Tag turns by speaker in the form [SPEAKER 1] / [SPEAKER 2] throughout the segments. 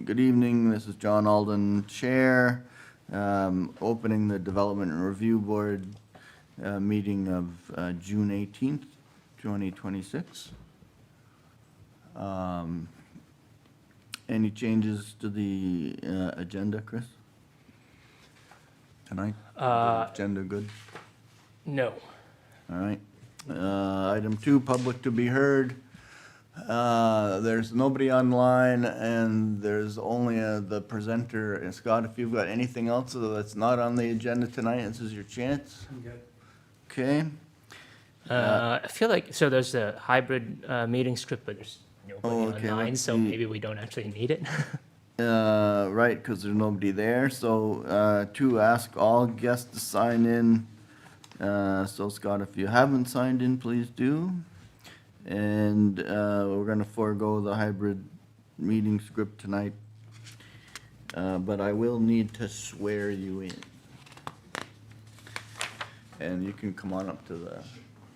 [SPEAKER 1] Good evening, this is John Alden, Chair, opening the Development and Review Board meeting of June 18th, 2026. Any changes to the agenda, Chris? Tonight? Agenda good?
[SPEAKER 2] No.
[SPEAKER 1] All right. Item 2, public to be heard. There's nobody online, and there's only the presenter. And Scott, if you've got anything else that's not on the agenda tonight, this is your chance.
[SPEAKER 3] I'm good.
[SPEAKER 1] Okay.
[SPEAKER 2] I feel like, so there's a hybrid meeting script, but there's nobody online,
[SPEAKER 1] let's
[SPEAKER 2] so
[SPEAKER 1] see.
[SPEAKER 2] maybe we don't actually need it.
[SPEAKER 1] Right, because there's nobody there. So 2, ask all guests to sign in. So Scott, if you haven't signed in, please do. And we're going to forego the hybrid meeting script tonight. But I will need to swear you in. And you can come on up to the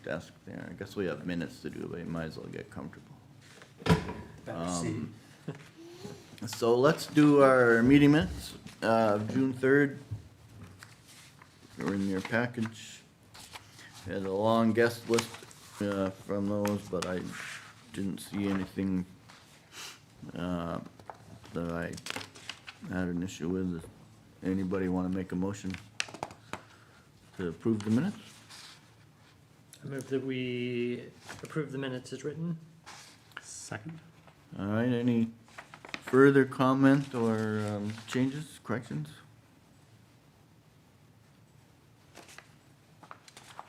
[SPEAKER 1] desk there. I guess we have minutes to do, but you might as well get comfortable. So let's do our meeting minutes of June 3rd. They're in your package. We had a long guest list from those, but I didn't see anything that I had an issue with. Anybody want to make a motion to approve the minutes?
[SPEAKER 3] I move that we approve the minutes as written.
[SPEAKER 4] Second.
[SPEAKER 1] All right, any further comment or changes, corrections?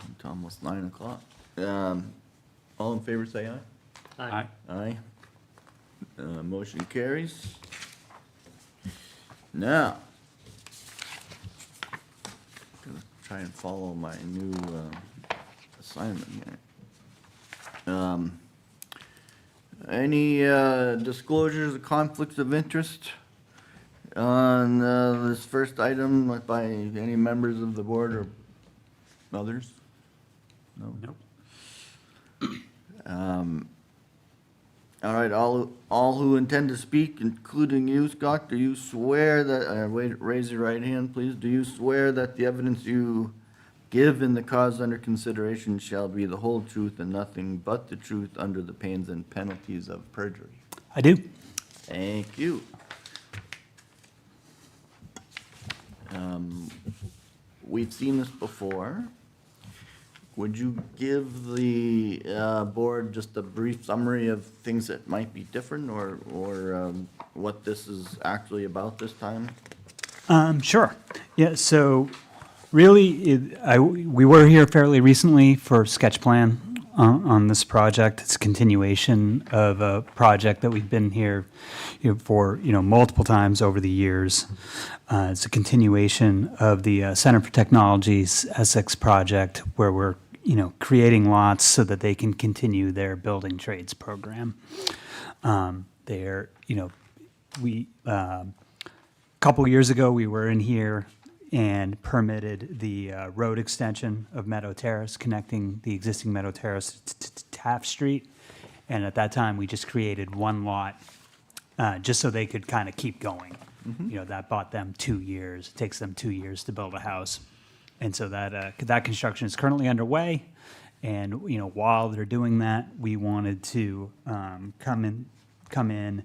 [SPEAKER 1] It's almost 9 o'clock. All in favor, say aye.
[SPEAKER 4] Aye.
[SPEAKER 1] Aye. Motion carries. Now, gonna try and follow my new assignment here. Any disclosures of conflicts of interest on this first item by any members of the board or others? No?
[SPEAKER 4] Nope.
[SPEAKER 1] All right, all who intend to speak, including you, Scott, do you swear that, raise your right hand, please. Do you swear that the evidence you give in the cause under consideration shall be the whole truth and nothing but the truth under the pains and penalties of perjury?
[SPEAKER 4] I do.
[SPEAKER 1] Thank you. We've seen this before. Would you give the board just a brief summary of things that might be different or what this is actually about this time?
[SPEAKER 4] Sure. Yeah, so really, we were here fairly recently for sketch plan on this project. It's a continuation of a project that we've been here for multiple times over the years. It's a continuation of the Center for Technology's Essex project, where we're creating lots so that they can continue their building trades program. We a couple years ago, we were in here and permitted the road extension of Meadow Terrace, connecting the existing Meadow Terrace to Taft Street. And at that time, we just created one lot just so they could kind of keep going. That bought them 2 years. It takes them 2 years to build a house. And so that construction is currently underway. And while they're doing that, we wanted to come in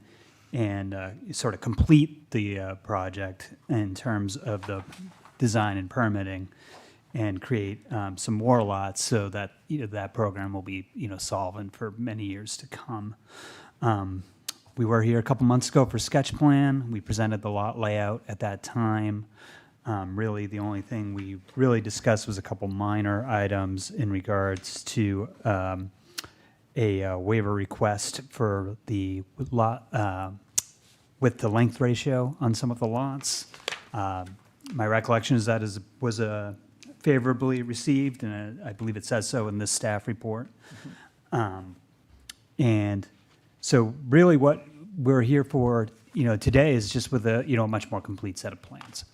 [SPEAKER 4] and sort of complete the project in terms of the design and permitting, and create some more lots so that that program will be solvent for many years to come. We were here a couple months ago for sketch plan. We presented the lot layout at that time. Really, the only thing we really discussed was a couple minor items in regards to a waiver request for the lot with the length ratio on some of the lots. My recollection is that was favorably received, and I believe it says so in this staff report. And so really what we're here for today is just with a much more complete set of plans.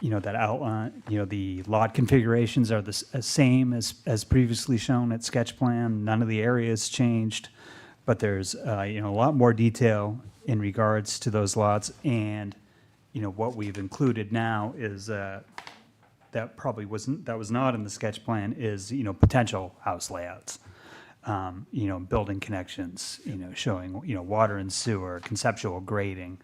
[SPEAKER 4] That outline, the lot configurations are the same as previously shown at sketch plan. None of the areas changed. but there's, you know, a lot more detail in regards to those lots. And, you know, what we've included now is, that probably that was not in the sketch plan is, you know, potential house layouts. You know, building connections, you know, showing, you know, water and sewer, conceptual grading,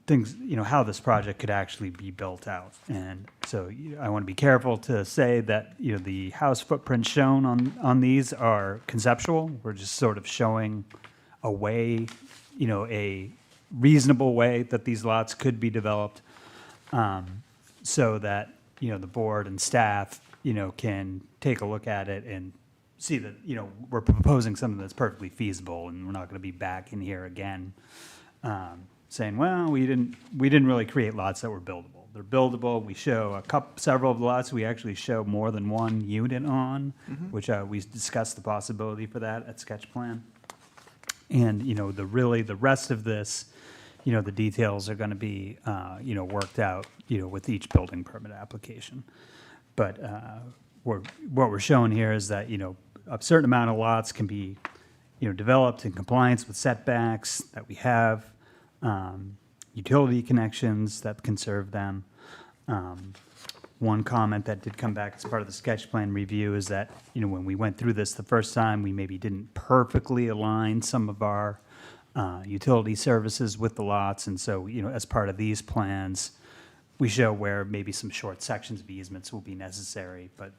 [SPEAKER 4] things, you know, how this project could actually be built out. And so I want to be careful to say that, you know, the house footprints shown on these are conceptual. We're just sort of showing a way, you know, a reasonable way that these lots could be developed, so that, you know, the board and staff, you know, can take a look at it and see that, you know, we're proposing something that's perfectly feasible, and we're not going to be back in here again, saying, well, we didn't really create lots that were buildable. They're buildable. We show several of the lots we actually show more than one unit on, which we discussed the possibility for that at sketch plan. And, you know, the rest of this, you know, the details are going to be, you know, worked out, you know, with each building permit application. But what we're showing here is that, you know, a certain amount of lots can be, you know, developed in compliance with setbacks that we have, utility connections that can serve them. One comment that did come back as part of the sketch plan review is that, you know, when we went through this the first time, we maybe didn't perfectly align some of our utility services with the lots. And so, you know, as part of these plans, we show where maybe some short sections of easements will be necessary, but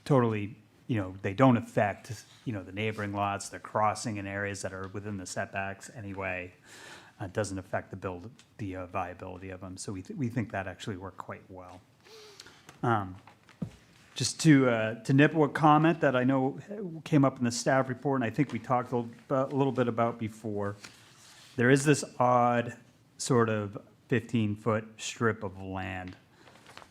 [SPEAKER 4] totally, you know, they don't affect, you know, the neighboring lots. They're crossing in areas that are within the setbacks anyway. It doesn't affect the viability of them. So we think that actually worked quite well. Just to nip a comment that I know came up in the staff report, and I think we talked a little bit about before. There is this odd sort of 15-foot strip of land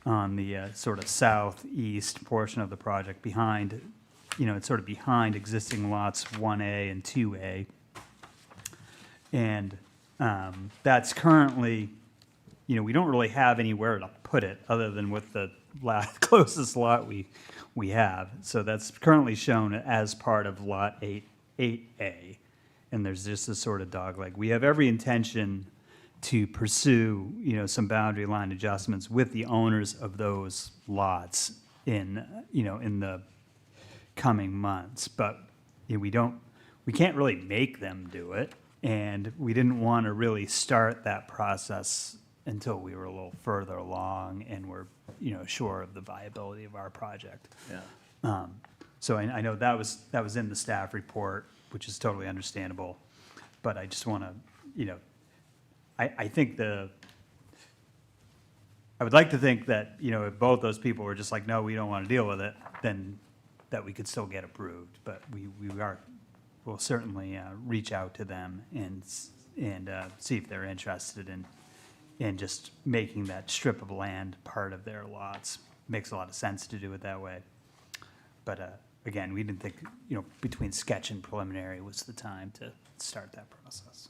[SPEAKER 4] on the sort of southeast portion of the project behind, you know, it's sort of behind existing lots 1A and 2A. And that's currently, you know, we don't really have anywhere to put it other than with the closest lot we have. So that's currently shown as part of lot 8A. And there's just this sort of dogleg. We have every intention to pursue, you know, some boundary line adjustments with the owners of those lots in, you know, in the coming months. But, you know, we can't really make them do it. And we didn't want to really start that process until we were a little further along and were, you know, sure of the viability of our project.
[SPEAKER 1] Yeah.
[SPEAKER 4] So I know that was in the staff report, which is totally understandable. But I just want to, you know, I think I would like to think that, you know, if both those people were just like, no, we don't want to deal with it, then that we could still get approved. But we'll certainly reach out to them and see if they're interested in just making that strip of land part of their lots. Makes a lot of sense to do it that way. But again, we didn't think, you know, between sketch and preliminary was the time to start that process.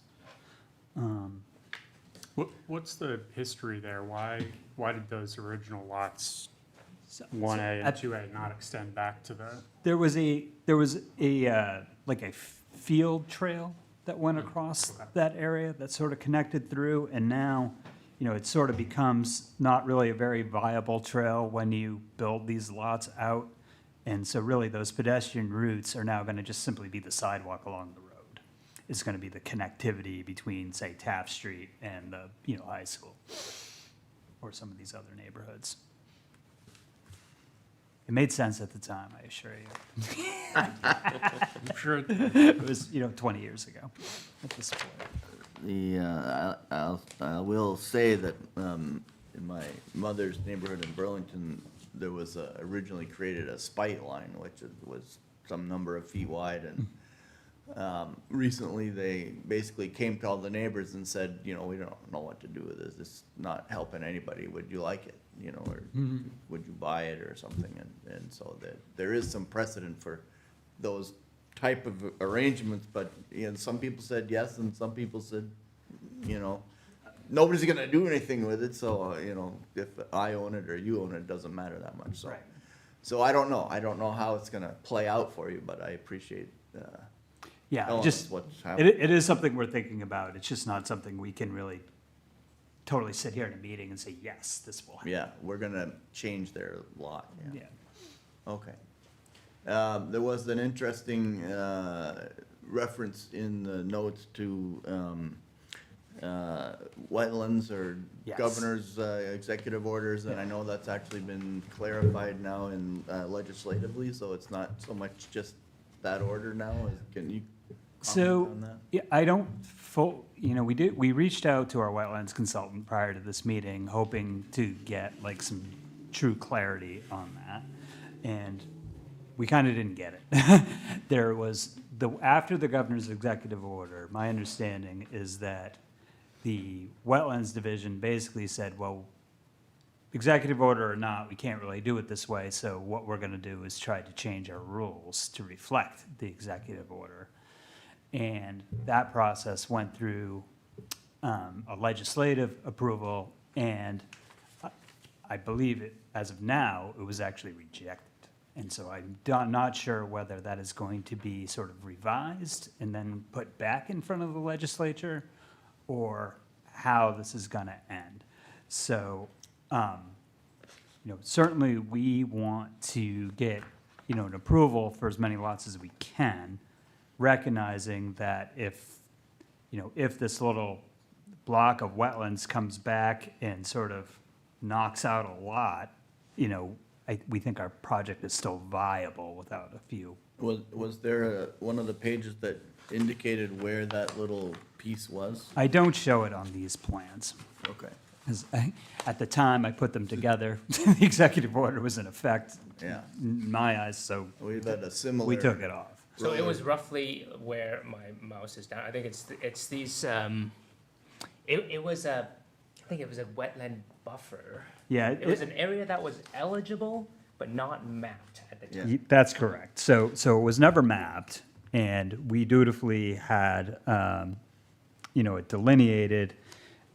[SPEAKER 5] What's the history there? Why did those original lots, 1A and 2A, not extend back to the?
[SPEAKER 4] There was a like a field trail that went across that area that sort of connected through, and now, you know, it sort of becomes not really a very viable trail when you build these lots out. And so really those pedestrian routes are now going to just simply be the sidewalk along the road. It's going to be the connectivity between, say, Taft Street and the, you know, high school or some of these other neighborhoods. It made sense at the time, I assure you.
[SPEAKER 5] I'm sure
[SPEAKER 4] It was, you know, 20 years ago at this point.
[SPEAKER 1] I will say that in my mother's neighborhood in Burlington, there was originally created a spite line, which was some number of feet wide, and recently they basically came to all the neighbors and said, you know, we don't know what to do with this. It's not helping anybody. Would you like it? You know, or would you buy it or something? And so that there is some precedent for those type of arrangements, but, you know, some people said yes and some people said, you know, nobody's gonna do anything with it, so, you know, if I own it or you own it doesn't matter that much, so.
[SPEAKER 4] Right.
[SPEAKER 1] So I don't know how it's gonna play out for you, but I appreciate,
[SPEAKER 4] Yeah,
[SPEAKER 1] telling
[SPEAKER 4] just,
[SPEAKER 1] us what's happening.
[SPEAKER 4] it is something we're thinking about. It's just not something we can really totally sit here in a meeting and say, yes, this will happen.
[SPEAKER 1] Yeah, we're gonna change their lot, yeah.
[SPEAKER 4] Yeah.
[SPEAKER 1] Okay. There was an interesting reference in the notes to wetlands or
[SPEAKER 4] Yes.
[SPEAKER 1] governor's executive orders, and I know that's actually been clarified now in legislatively, so it's not so much just that order now. Can you comment
[SPEAKER 4] So,
[SPEAKER 1] on that?
[SPEAKER 4] yeah, I don't we reached out to our wetlands consultant prior to this meeting, hoping to get like some true clarity on that. And we kind of didn't get it. There was, after the governor's executive order, my understanding is that the wetlands division basically said, well, executive order or not, we can't really do it this way, so what we're gonna do is try to change our rules to reflect the executive order. And that process went through a legislative approval, and I believe it, as of now, it was actually rejected. And so I'm not sure whether that is going to be sort of revised and then put back in front of the legislature, or how this is gonna end. So, certainly we want to get, an approval for as many lots as we can, recognizing that if this little block of wetlands comes back and sort of knocks out a lot, we think our project is still viable without a few.
[SPEAKER 1] Was there one of the pages that indicated where that little piece was?
[SPEAKER 4] I don't show it on these plans,
[SPEAKER 1] Okay,
[SPEAKER 4] because at the time I put them together, the executive order was in effect
[SPEAKER 1] yeah.
[SPEAKER 4] in my eyes, so
[SPEAKER 1] We've had a similar.
[SPEAKER 4] we took it off.
[SPEAKER 2] So it was roughly where my mouse is down. I think it's these, it was I think it was a wetland buffer.
[SPEAKER 4] Yeah,
[SPEAKER 2] It was an area that was eligible, but not mapped at the time.
[SPEAKER 4] That's correct. So it was never mapped, and we dutifully had, it delineated,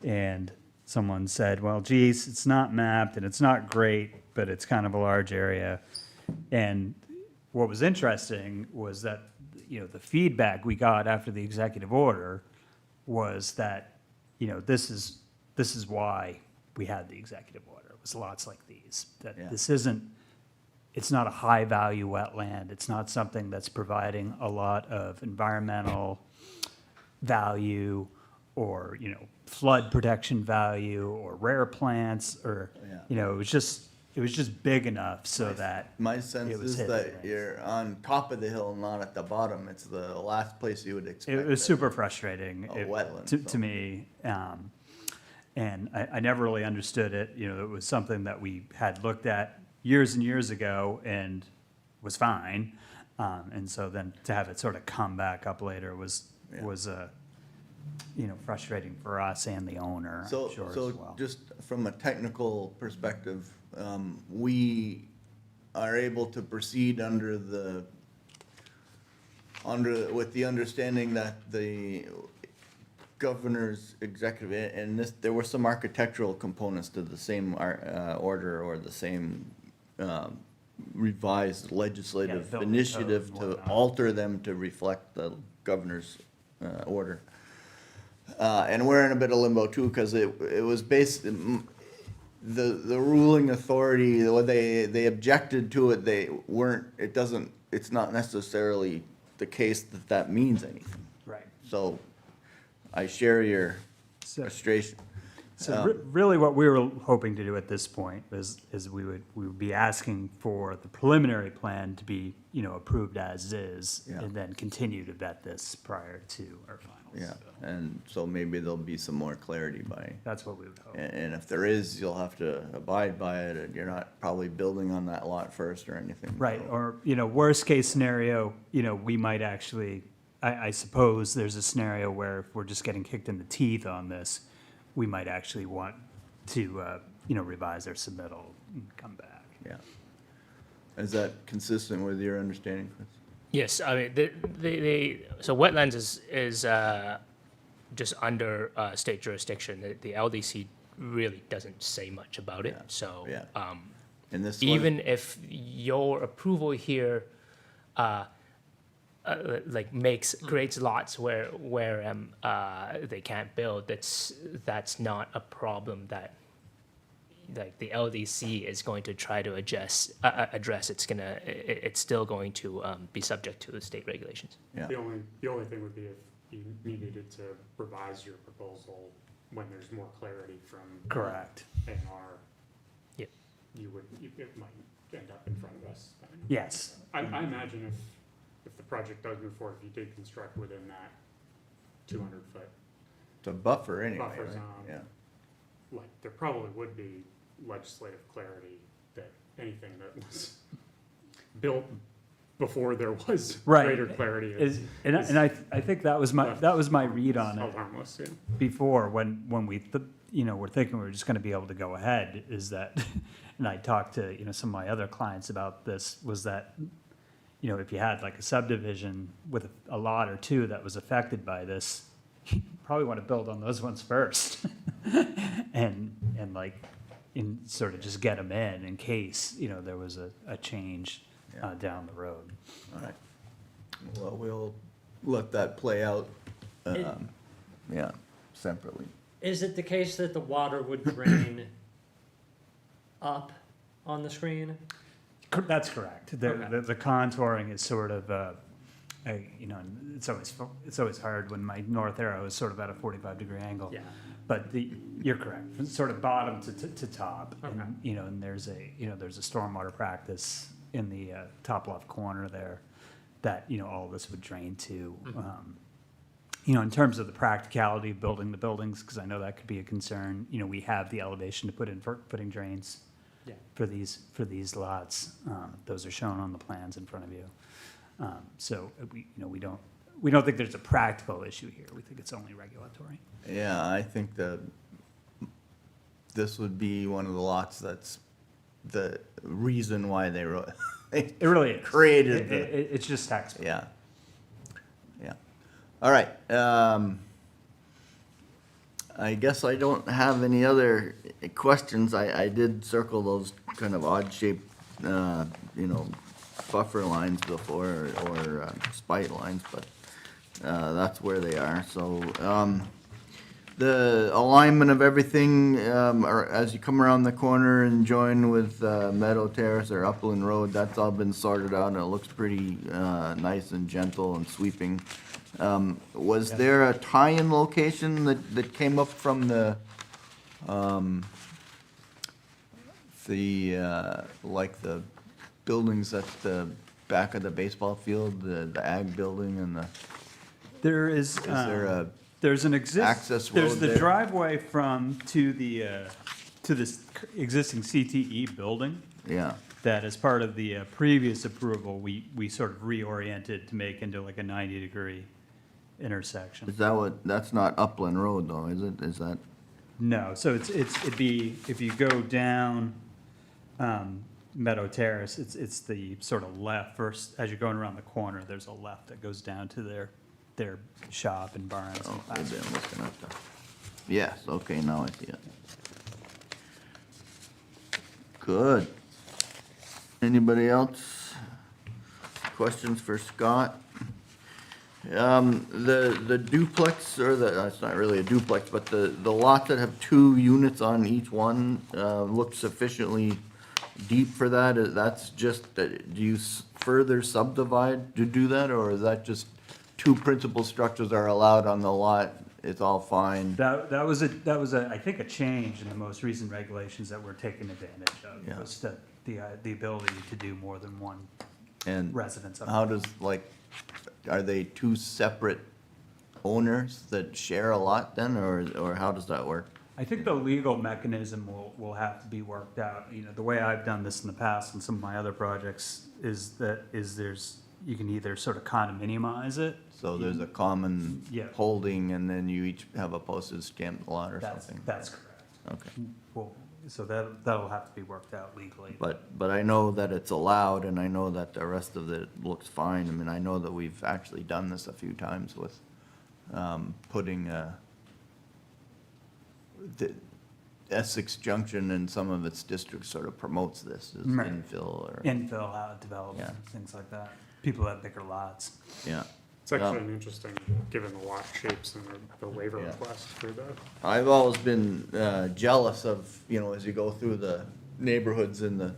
[SPEAKER 4] and someone said, well, geez, it's not mapped, and it's not great, but it's kind of a large area. And what was interesting was that, the feedback we got after the executive order was that, this is why we had the executive order. It was lots like these, that
[SPEAKER 1] Yeah.
[SPEAKER 4] this it's not a high-value wetland. It's not something that's providing a lot of environmental value or, flood protection value or rare plants or,
[SPEAKER 1] Yeah.
[SPEAKER 4] it was just big enough so that
[SPEAKER 1] My sense
[SPEAKER 4] it was
[SPEAKER 1] is
[SPEAKER 4] hit
[SPEAKER 1] that
[SPEAKER 4] right.
[SPEAKER 1] you're on top of the hill, not at the bottom. It's the last place you would expect.
[SPEAKER 4] It was
[SPEAKER 1] it.
[SPEAKER 4] super frustrating.
[SPEAKER 1] A wetland,
[SPEAKER 4] To
[SPEAKER 1] so.
[SPEAKER 4] me. And I never really understood it. It was something that we had looked at years and years ago and was fine. And so then to have it sort of come back up later was frustrating for us and the owner, I'm
[SPEAKER 1] So,
[SPEAKER 4] sure, as
[SPEAKER 1] so
[SPEAKER 4] well.
[SPEAKER 1] just from a technical perspective, we are able to proceed with the understanding that the governor's executive, and there were some architectural components to the same order or the same revised legislative
[SPEAKER 4] building
[SPEAKER 1] initiative
[SPEAKER 4] code and
[SPEAKER 1] to
[SPEAKER 4] whatnot.
[SPEAKER 1] alter them to reflect the governor's order. And we're in a bit of limbo too, because it was based, the ruling authority, when they objected to it, it's not necessarily the case that means anything.
[SPEAKER 4] Right.
[SPEAKER 1] So I share your
[SPEAKER 4] So-
[SPEAKER 1] frustration.
[SPEAKER 4] So really what we were hoping to do at this point is we would be asking for the preliminary plan to be, approved as is,
[SPEAKER 1] Yeah.
[SPEAKER 4] and then continue to vet this prior to our finals.
[SPEAKER 1] Yeah, and so maybe there'll be some more clarity by,
[SPEAKER 4] That's what we would hope.
[SPEAKER 1] and if there is, you'll have to abide by it, and you're not probably building on that lot first or anything.
[SPEAKER 4] Right,
[SPEAKER 1] so-
[SPEAKER 4] or, worst case scenario, we might actually, I suppose there's a scenario where if we're just getting kicked in the teeth on this, we might actually want to, revise our submittal and come back.
[SPEAKER 1] Yeah. Is that consistent with your understanding, Chris?
[SPEAKER 2] Yes, I mean, so wetlands is just under state jurisdiction. The LDC really doesn't say much about it,
[SPEAKER 1] Yeah,
[SPEAKER 2] so.
[SPEAKER 1] yeah. And this one,
[SPEAKER 2] Even if your approval here like creates lots where they can't build, that's not a problem that like the LDC is going to try to address. It's still going to be subject to the state regulations.
[SPEAKER 1] Yeah,
[SPEAKER 5] The only thing would be if you needed to revise your proposal when there's more clarity from.
[SPEAKER 4] Correct.
[SPEAKER 5] A&R.
[SPEAKER 2] Yep.
[SPEAKER 5] It might end up in front of us.
[SPEAKER 4] Yes.
[SPEAKER 5] I imagine if the project does move forward, if you did construct within that 200-foot,
[SPEAKER 1] it's a buffer anyway,
[SPEAKER 5] Buffer
[SPEAKER 1] right?
[SPEAKER 5] zone.
[SPEAKER 1] Yeah.
[SPEAKER 5] like, there probably would be legislative clarity that anything that was built before there was
[SPEAKER 4] Right.
[SPEAKER 5] greater clarity
[SPEAKER 4] And I think that was my read on
[SPEAKER 5] held
[SPEAKER 4] it
[SPEAKER 5] harmless, yeah.
[SPEAKER 4] before, when we, we're thinking we were just gonna be able to go ahead, is that, and I talked to, some of my other clients about this, was that, if you had like a subdivision with a lot or two that was affected by this, you probably wanna build on those ones first. And sort of just get them in case, there was a change down the road.
[SPEAKER 1] All right. Well, we'll let that play out, separately.
[SPEAKER 3] Is it the case that the water would drain up on the screen?
[SPEAKER 4] That's correct.
[SPEAKER 3] Okay.
[SPEAKER 4] The contouring is sort of, it's always hard when my north arrow is sort of at a 45-degree angle.
[SPEAKER 3] Yeah.
[SPEAKER 4] But you're correct, it's sort of bottom to top.
[SPEAKER 3] Okay.
[SPEAKER 4] And there's a stormwater practice in the top left corner there that, all of this would drain to. In terms of the practicality of building the buildings, because I know that could be a concern, we have the elevation to put in for putting drains
[SPEAKER 3] Yeah.
[SPEAKER 4] for these lots. Those are shown on the plans in front of you. So we don't think there's a practical issue here. We think it's only regulatory.
[SPEAKER 1] Yeah, I think this would be one of the lots that's the reason why they wrote.
[SPEAKER 4] It really is.
[SPEAKER 1] Created
[SPEAKER 4] It's just tax.
[SPEAKER 1] Yeah. Yeah. All right. I guess I don't have any other questions. I did circle those kind of odd shaped, buffer lines before, or spite lines, but that's where they are. So the alignment of everything, as you come around the corner and join with Meadow Terrace or Upland Road, that's all been sorted out and it looks pretty nice and gentle and sweeping. Was there a tie-in location that came up from the buildings at the back of the baseball field, the ag building and the,
[SPEAKER 4] There's
[SPEAKER 1] there
[SPEAKER 4] an
[SPEAKER 1] access
[SPEAKER 4] there's
[SPEAKER 1] road
[SPEAKER 4] the
[SPEAKER 1] there?
[SPEAKER 4] driveway to this existing CTE building
[SPEAKER 1] yeah,
[SPEAKER 4] that as part of the previous approval, we sort of reoriented to make into like a 90-degree intersection.
[SPEAKER 1] is that that's not Upland Road though, is it? Is that,
[SPEAKER 4] No, so it'd be, if you go down Meadow Terrace, it's the sort of left first, as you're going around the corner, there's a left that goes down to their shop and barns and
[SPEAKER 1] oh, maybe
[SPEAKER 4] plastics.
[SPEAKER 1] I'm looking at the, yes, okay, now I see it. Good. Anybody else? Questions for Scott? The duplex, or it's not really a duplex, but the lots that have 2 units on each one, look sufficiently deep for that? That's just, do you further subdivide to do that, or is that just 2 principal structures are allowed on the lot, it's all fine?
[SPEAKER 4] That was I think a change in the most recent regulations that we're taking advantage of.
[SPEAKER 1] Yeah.
[SPEAKER 4] Was the ability to do more than one
[SPEAKER 1] And
[SPEAKER 4] residence.
[SPEAKER 1] how does, are they 2 separate owners that share a lot then, or how does that work?
[SPEAKER 4] I think the legal mechanism will have to be worked out. The way I've done this in the past and some of my other projects is you can either sort of condominiumize it.
[SPEAKER 1] So there's a common
[SPEAKER 4] Yeah.
[SPEAKER 1] holding, and then you each have a postage stamped lot or something?
[SPEAKER 4] That's correct.
[SPEAKER 1] Okay.
[SPEAKER 4] Well, so that'll have to be worked out legally.
[SPEAKER 1] But I know that it's allowed, and I know that the rest of it looks fine. I mean, I know that we've actually done this a few times with putting the Essex Junction in some of its districts sort of promotes this as
[SPEAKER 4] Right.
[SPEAKER 1] infill or.
[SPEAKER 4] Infill, development,
[SPEAKER 1] Yeah.
[SPEAKER 4] things like that. people have bigger lots.
[SPEAKER 1] Yeah.
[SPEAKER 5] It's actually an interesting, given the lot shapes and the waiver
[SPEAKER 1] Yeah.
[SPEAKER 5] request for the,
[SPEAKER 1] I've always been jealous of, you know, as you go through the neighborhoods in the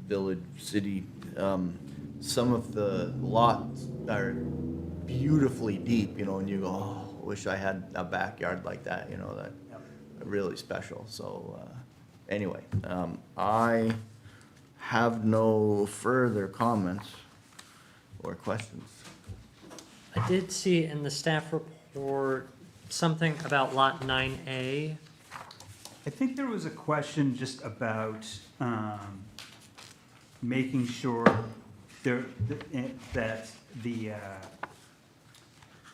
[SPEAKER 1] village, city, some of the lots are beautifully deep, you know, and you go, oh, wish I had a backyard like that, you know, that really special. So, anyway, I have no further comments or questions.
[SPEAKER 3] I did see in the staff report something about lot 9A.
[SPEAKER 4] I think there was a question just about making sure that the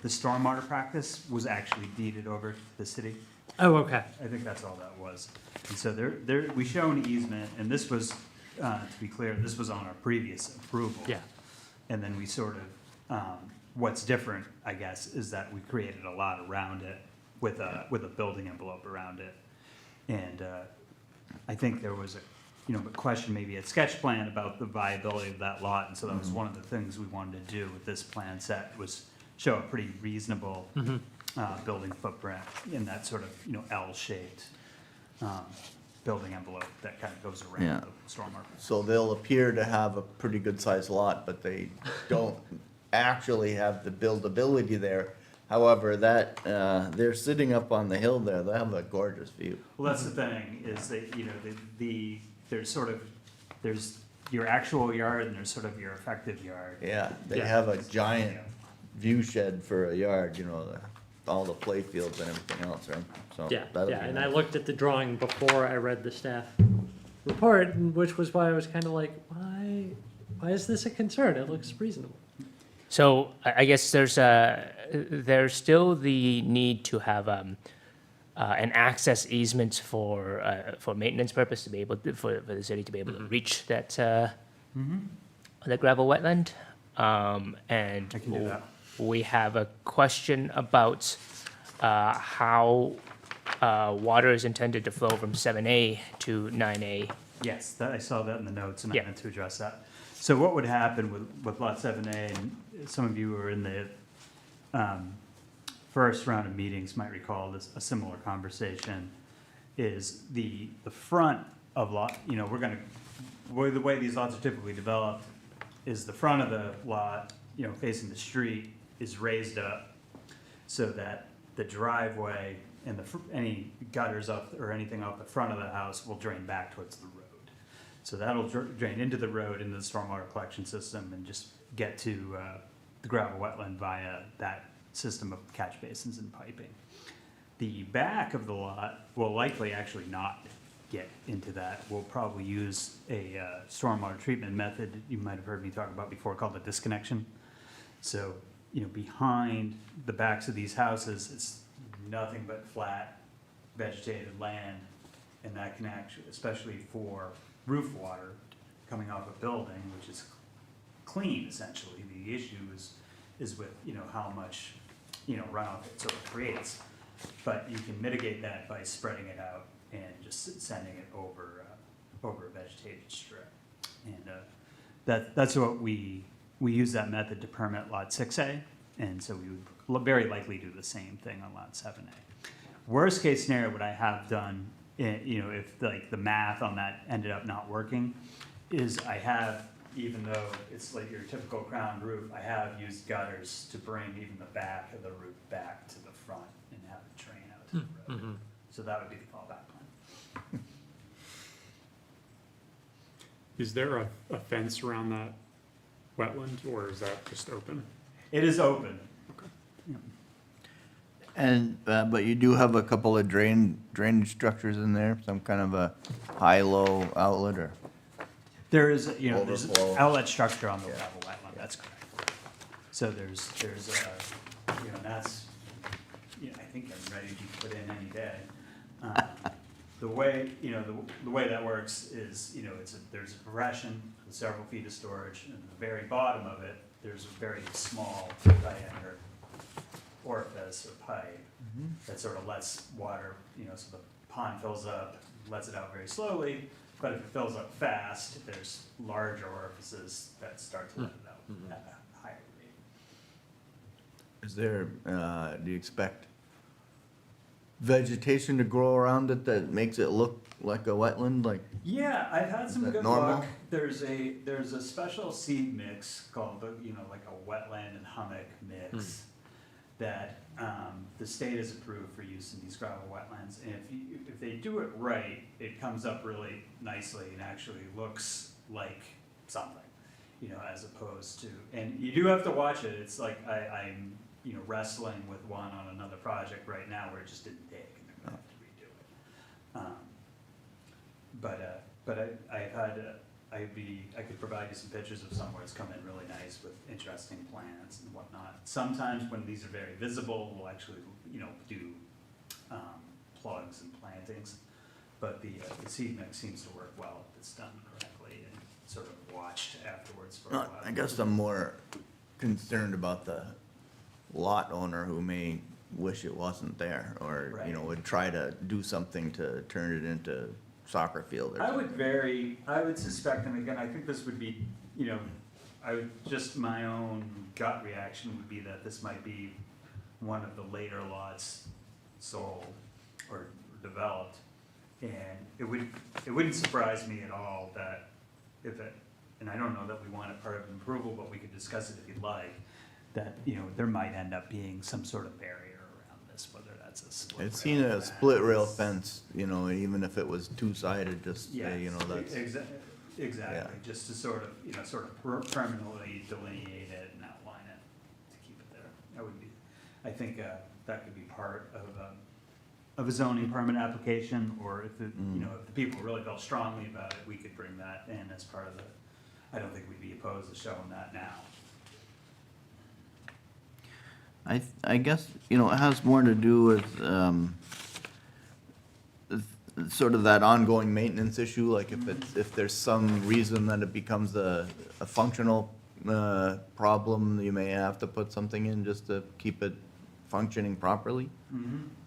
[SPEAKER 4] stormwater practice was actually deeded over to the city.
[SPEAKER 3] Oh, okay.
[SPEAKER 4] I think that's all that was. And so we show an easement, and this was, to be clear, this was on our previous approval.
[SPEAKER 3] Yeah.
[SPEAKER 4] And then we sort of, what's different, I guess, is that we created a lot around it with a building envelope around it. And I think there was a question maybe at sketch plan about the viability of that lot. And so that was one of the things we wanted to do with this plan set, was show a pretty reasonable building footprint in that sort of, L-shaped building envelope that kind of goes
[SPEAKER 1] Yeah.
[SPEAKER 4] around the stormwater.
[SPEAKER 1] So they'll appear to have a pretty good sized lot, but they don't actually have the buildability there. However, that, they're sitting up on the hill there, they have a gorgeous view.
[SPEAKER 4] Well, that's the thing, is that, there's your actual yard and there's sort of your effective yard.
[SPEAKER 1] Yeah, they
[SPEAKER 3] Yeah.
[SPEAKER 1] have a giant view shed for a yard, you know, all the play fields and everything else, right? So
[SPEAKER 3] Yeah,
[SPEAKER 1] that'll be
[SPEAKER 3] yeah, and I
[SPEAKER 1] nice.
[SPEAKER 3] looked at the drawing before I read the staff report, and which was why I was kind of like, why is this a concern? It looks reasonable.
[SPEAKER 2] So I guess there's still the need to have an access easement for maintenance purpose to be able to, for the city to be able to reach that the gravel wetland. And
[SPEAKER 4] I can do that.
[SPEAKER 2] we have a question about how water is intended to flow from 7A to 9A.
[SPEAKER 4] Yes, I saw that in the notes, and I
[SPEAKER 2] Yeah.
[SPEAKER 4] meant to address that. So what would happen with Lot 7A, and some of you who were in the first round of meetings might recall this, a similar conversation, is the front of lot, the way these lots are typically developed is the front of the lot, facing the street, is raised up so that the driveway and any gutters up or anything off the front of the house will drain back towards the road. So that'll drain into the road, into the stormwater collection system, and just get to the gravel wetland via that system of catch basins and piping. The back of the lot will likely actually not get into that. We'll probably use a stormwater treatment method you might have heard me talk about before, called a disconnection. So, behind the backs of these houses, it's nothing but flat vegetated land, and that can actually, especially for roof water coming off a building, which is clean essentially. The issue is with, how much, runoff it sort of creates. But you can mitigate that by spreading it out and just sending it over a vegetated strip. And that's what we use that method to permit Lot 6A, and so we would very likely do the same thing on Lot 7A. Worst case scenario, what I have done, if like the math on that ended up not working, is I have, even though it's like your typical crown roof, I have used gutters to bring even the back of the roof back to the front and have it drain out to the road. So that would be the fallback plan.
[SPEAKER 5] is there a fence around that wetland, or is that just open?
[SPEAKER 4] It is open.
[SPEAKER 1] And, but you do have a couple of drainage structures in there, some kind of a high-low outlet or?
[SPEAKER 4] There is, there's
[SPEAKER 1] Overflow.
[SPEAKER 4] outlet structure on the gravel wetland, that's correct. So there's, that's, I think I'm ready to be put in any day. The way, the way that works is, there's a progression with several feet of storage, and at the very bottom of it, there's a very small diameter orifice or pipe that sort of lets water, so the pond fills up, lets it out very slowly, but if it fills up fast, there's larger orifices that start to let it out at a higher rate.
[SPEAKER 1] Is there, do you expect vegetation to grow around it that makes it look like a wetland, like?
[SPEAKER 4] Yeah, I've had some
[SPEAKER 1] that
[SPEAKER 4] good
[SPEAKER 1] normal?
[SPEAKER 4] luck. There's a special seed mix called, like a wetland and hummock mix that the state has approved for use in these gravel wetlands. And if they do it right, it comes up really nicely and actually looks like something, as opposed to, and you do have to watch it. It's like I'm, wrestling with one on another project right now where it just didn't take and they're gonna have to redo it. But I could provide you some pictures of somewhere it's come in really nice with interesting plants and whatnot. Sometimes when these are very visible, we'll actually, do plugs and plantings. But the seed mix seems to work well if it's done correctly and sort of watched afterwards for a while.
[SPEAKER 1] I guess I'm more concerned about the lot owner who may wish it wasn't there, or,
[SPEAKER 4] Right.
[SPEAKER 1] would try to do something to turn it into soccer field or
[SPEAKER 4] I
[SPEAKER 1] something.
[SPEAKER 4] would suspect, and again, I think this would be, my own gut reaction would be that this might be one of the later lots sold or developed. And it wouldn't surprise me at all that and I don't know that we want it part of an approval, but we could discuss it if you'd like, that, there might end up being some sort of barrier around this, whether that's a split rail.
[SPEAKER 1] I've seen a
[SPEAKER 4] fence.
[SPEAKER 1] split rail fence, even if it was two-sided, just,
[SPEAKER 4] Yes,
[SPEAKER 1] that's.
[SPEAKER 4] Exactly,
[SPEAKER 1] Yeah.
[SPEAKER 4] just to sort of permanently delineate it and outline it, to keep it there. I think that could be part of a zoning permit application, or if if the people really felt strongly about it, we could bring that in as part of I don't think we'd be opposed to showing that now.
[SPEAKER 1] I guess, it has more to do with, sort of that ongoing maintenance issue, like if there's some reason that it becomes a functional, problem, you may have to put something in just to keep it functioning properly.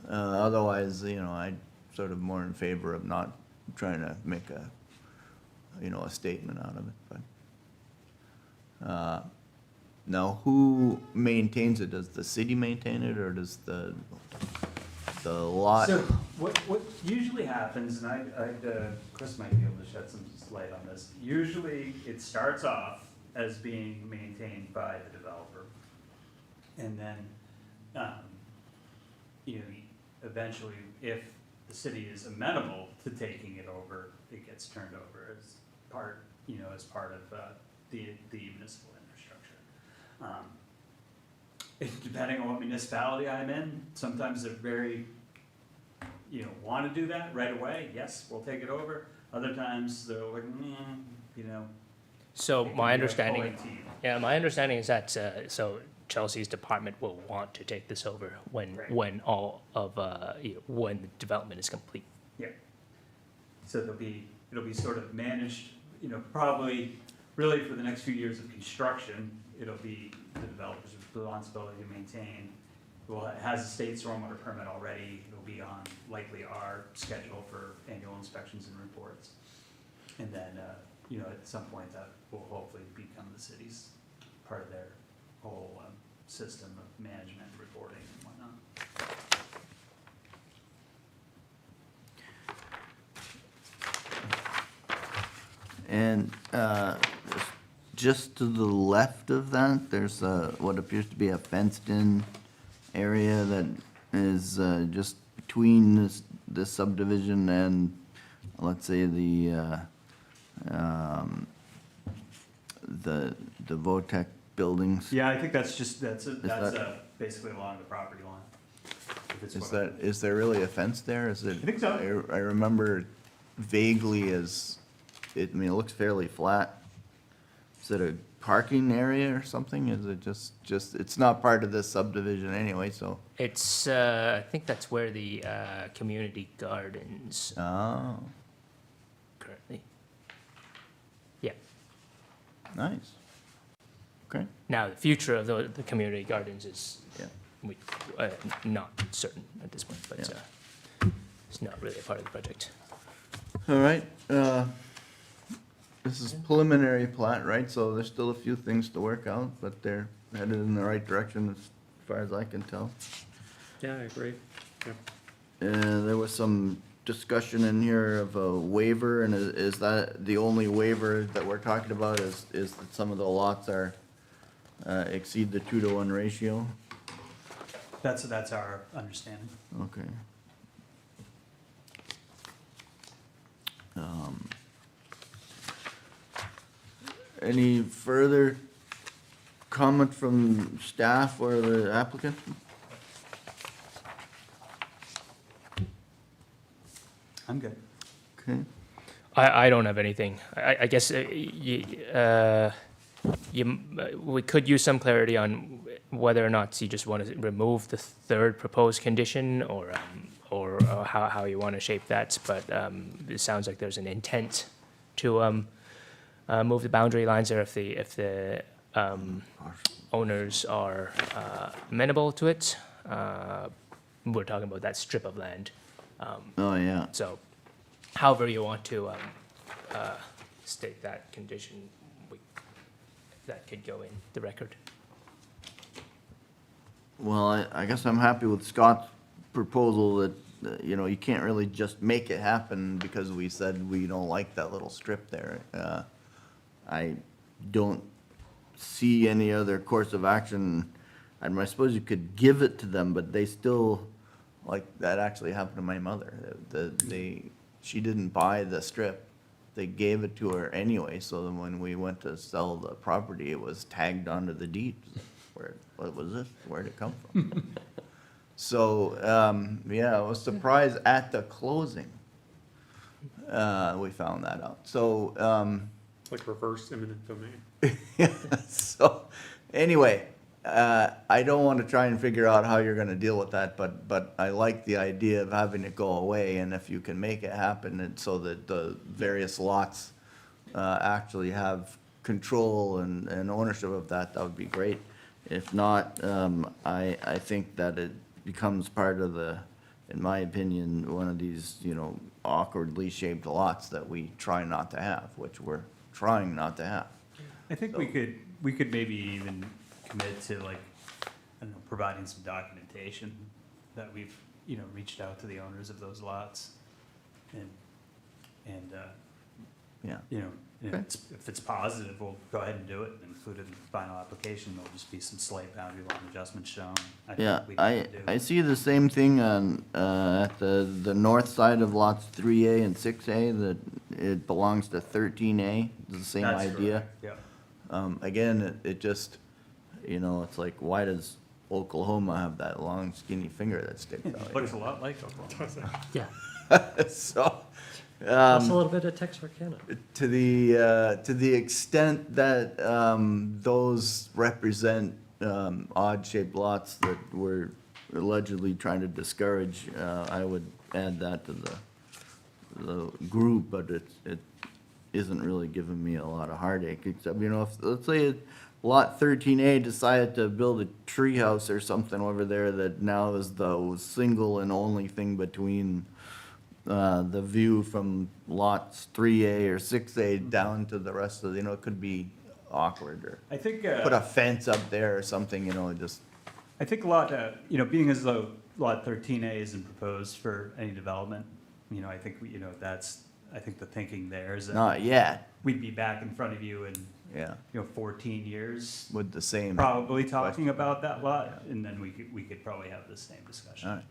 [SPEAKER 1] Otherwise, I'm sort of more in favor of not trying to make a statement out of it, but. Now, who maintains it? Does the city maintain it, or does the lot?
[SPEAKER 4] So what usually happens, and Chris might be able to shed some light on this. Usually it starts off as being maintained by the developer. And then, eventually, if the city is amenable to taking it over, it gets turned over as part of the municipal infrastructure. Depending on what municipality I'm in, sometimes they're very, want to do that right away. Yes, we'll take it over. Other times they're like,
[SPEAKER 2] So
[SPEAKER 4] it can
[SPEAKER 2] my
[SPEAKER 4] be a
[SPEAKER 2] understanding,
[SPEAKER 4] pulling team.
[SPEAKER 2] yeah, my understanding is that, so Chelsea's department will want to take this over
[SPEAKER 4] Right.
[SPEAKER 2] when all of, when the development is complete.
[SPEAKER 4] Yeah. So it'll be sort of managed, probably really for the next few years of construction, it'll be the developer's responsibility to maintain. Well, it has a state stormwater permit already. It'll be on likely our schedule for annual inspections and reports. And then, at some point that will hopefully become the city's part of their whole system of management, reporting and whatnot.
[SPEAKER 1] And just to the left of that, there's what appears to be a fenced-in area that is just between this subdivision and, let's say, the Votech buildings.
[SPEAKER 4] Yeah, I think that's
[SPEAKER 1] that-
[SPEAKER 4] basically along the property line. If it's
[SPEAKER 1] Is
[SPEAKER 4] what-
[SPEAKER 1] is there really a fence there? Is it?
[SPEAKER 4] I think so.
[SPEAKER 1] I remember vaguely it looks fairly flat. Is it a parking area or something? Is it just, it's not part of this subdivision anyway, so,
[SPEAKER 2] It's, I think that's where the, community gardens
[SPEAKER 1] oh,
[SPEAKER 2] currently. Yeah.
[SPEAKER 1] nice. Okay,
[SPEAKER 2] Now, the future of the community gardens is,
[SPEAKER 1] yeah.
[SPEAKER 2] not certain at this point, but,
[SPEAKER 1] Yeah.
[SPEAKER 2] it's not really a part of the project.
[SPEAKER 1] All right, this is preliminary plat, right? So there's still a few things to work out, but they're headed in the right direction as far as I can tell.
[SPEAKER 3] Yeah, I agree.
[SPEAKER 1] There was some discussion in here of a waiver, and is that the only waiver that we're talking about is that some of the lots are, exceed the 2-to-1 ratio?
[SPEAKER 4] That's our understanding.
[SPEAKER 1] Okay. Any further comment from staff or the applicant?
[SPEAKER 4] I'm good.
[SPEAKER 1] Okay.
[SPEAKER 2] I don't have anything. I guess we could use some clarity on whether or not you just want to remove the third proposed condition, or how you want to shape that. But it sounds like there's an intent to move the boundary lines there if the owners are amenable to it. We're talking about that strip of land.
[SPEAKER 1] Oh, yeah.
[SPEAKER 2] So, however you want to state that condition, that could go in the record.
[SPEAKER 1] Well, I guess I'm happy with Scott's proposal that, you know, you can't really just make it happen because we said we don't like that little strip there. I don't see any other course of action. I suppose you could give it to them, but they still, like, that actually happened to my mother. She didn't buy the strip. They gave it to her anyway, so then when we went to sell the property, it was tagged onto the deed. What was this? Where'd it come from? So, yeah, I was surprised at the closing. We found that out. So,
[SPEAKER 5] Like reverse eminent domain.
[SPEAKER 1] so, anyway, I don't want to try and figure out how you're gonna deal with that, but I like the idea of having it go away, and if you can make it happen, and so that the various lots actually have control and ownership of that, that would be great. If not, I think that it becomes part of the, in my opinion, one of these, you know, awkwardly shaped lots that we try not to have, which we're trying not to have.
[SPEAKER 4] I think we could maybe even commit to, like, I don't know, providing some documentation that we've, you know, reached out to the owners of those lots. And
[SPEAKER 1] Yeah.
[SPEAKER 4] you know,
[SPEAKER 1] Okay.
[SPEAKER 4] if it's positive, we'll go ahead and do it and include it in the final application. There'll just be some slight boundary line adjustments shown. I think
[SPEAKER 1] Yeah,
[SPEAKER 4] we
[SPEAKER 1] I
[SPEAKER 4] can do.
[SPEAKER 1] see the same thing on, at the north side of lots 3A and 6A, that it belongs to 13A, it's the same
[SPEAKER 4] That's
[SPEAKER 1] idea.
[SPEAKER 4] correct, Yeah.
[SPEAKER 1] Again, it just, you know, it's like, why does Oklahoma have that long skinny finger that sticks out?
[SPEAKER 4] Looks a lot like Oklahoma.
[SPEAKER 3] Yeah.
[SPEAKER 1] So,
[SPEAKER 3] Also a little bit of Texarkana.
[SPEAKER 1] to the extent that, those represent, odd-shaped lots that we're allegedly trying to discourage, I would add that to the group, but it isn't really giving me a lot of heartache, except, you know, if, let's say lot 13A decided to build a treehouse or something over there that now is the single and only thing between the view from lots 3A or 6A down to the rest of, you know, it could be awkward, or
[SPEAKER 4] I think,
[SPEAKER 1] put a fence up there or something, you know, just,
[SPEAKER 4] I think lot, you know, being as though lot 13A isn't proposed for any development, you know, I think, you know, I think the thinking there is that
[SPEAKER 1] not yet,
[SPEAKER 4] we'd be back in front of you in,
[SPEAKER 1] yeah,
[SPEAKER 4] you know, 14 years,
[SPEAKER 1] with the same.
[SPEAKER 4] probably talking about that lot, and then we could probably have the same discussion.
[SPEAKER 1] All right.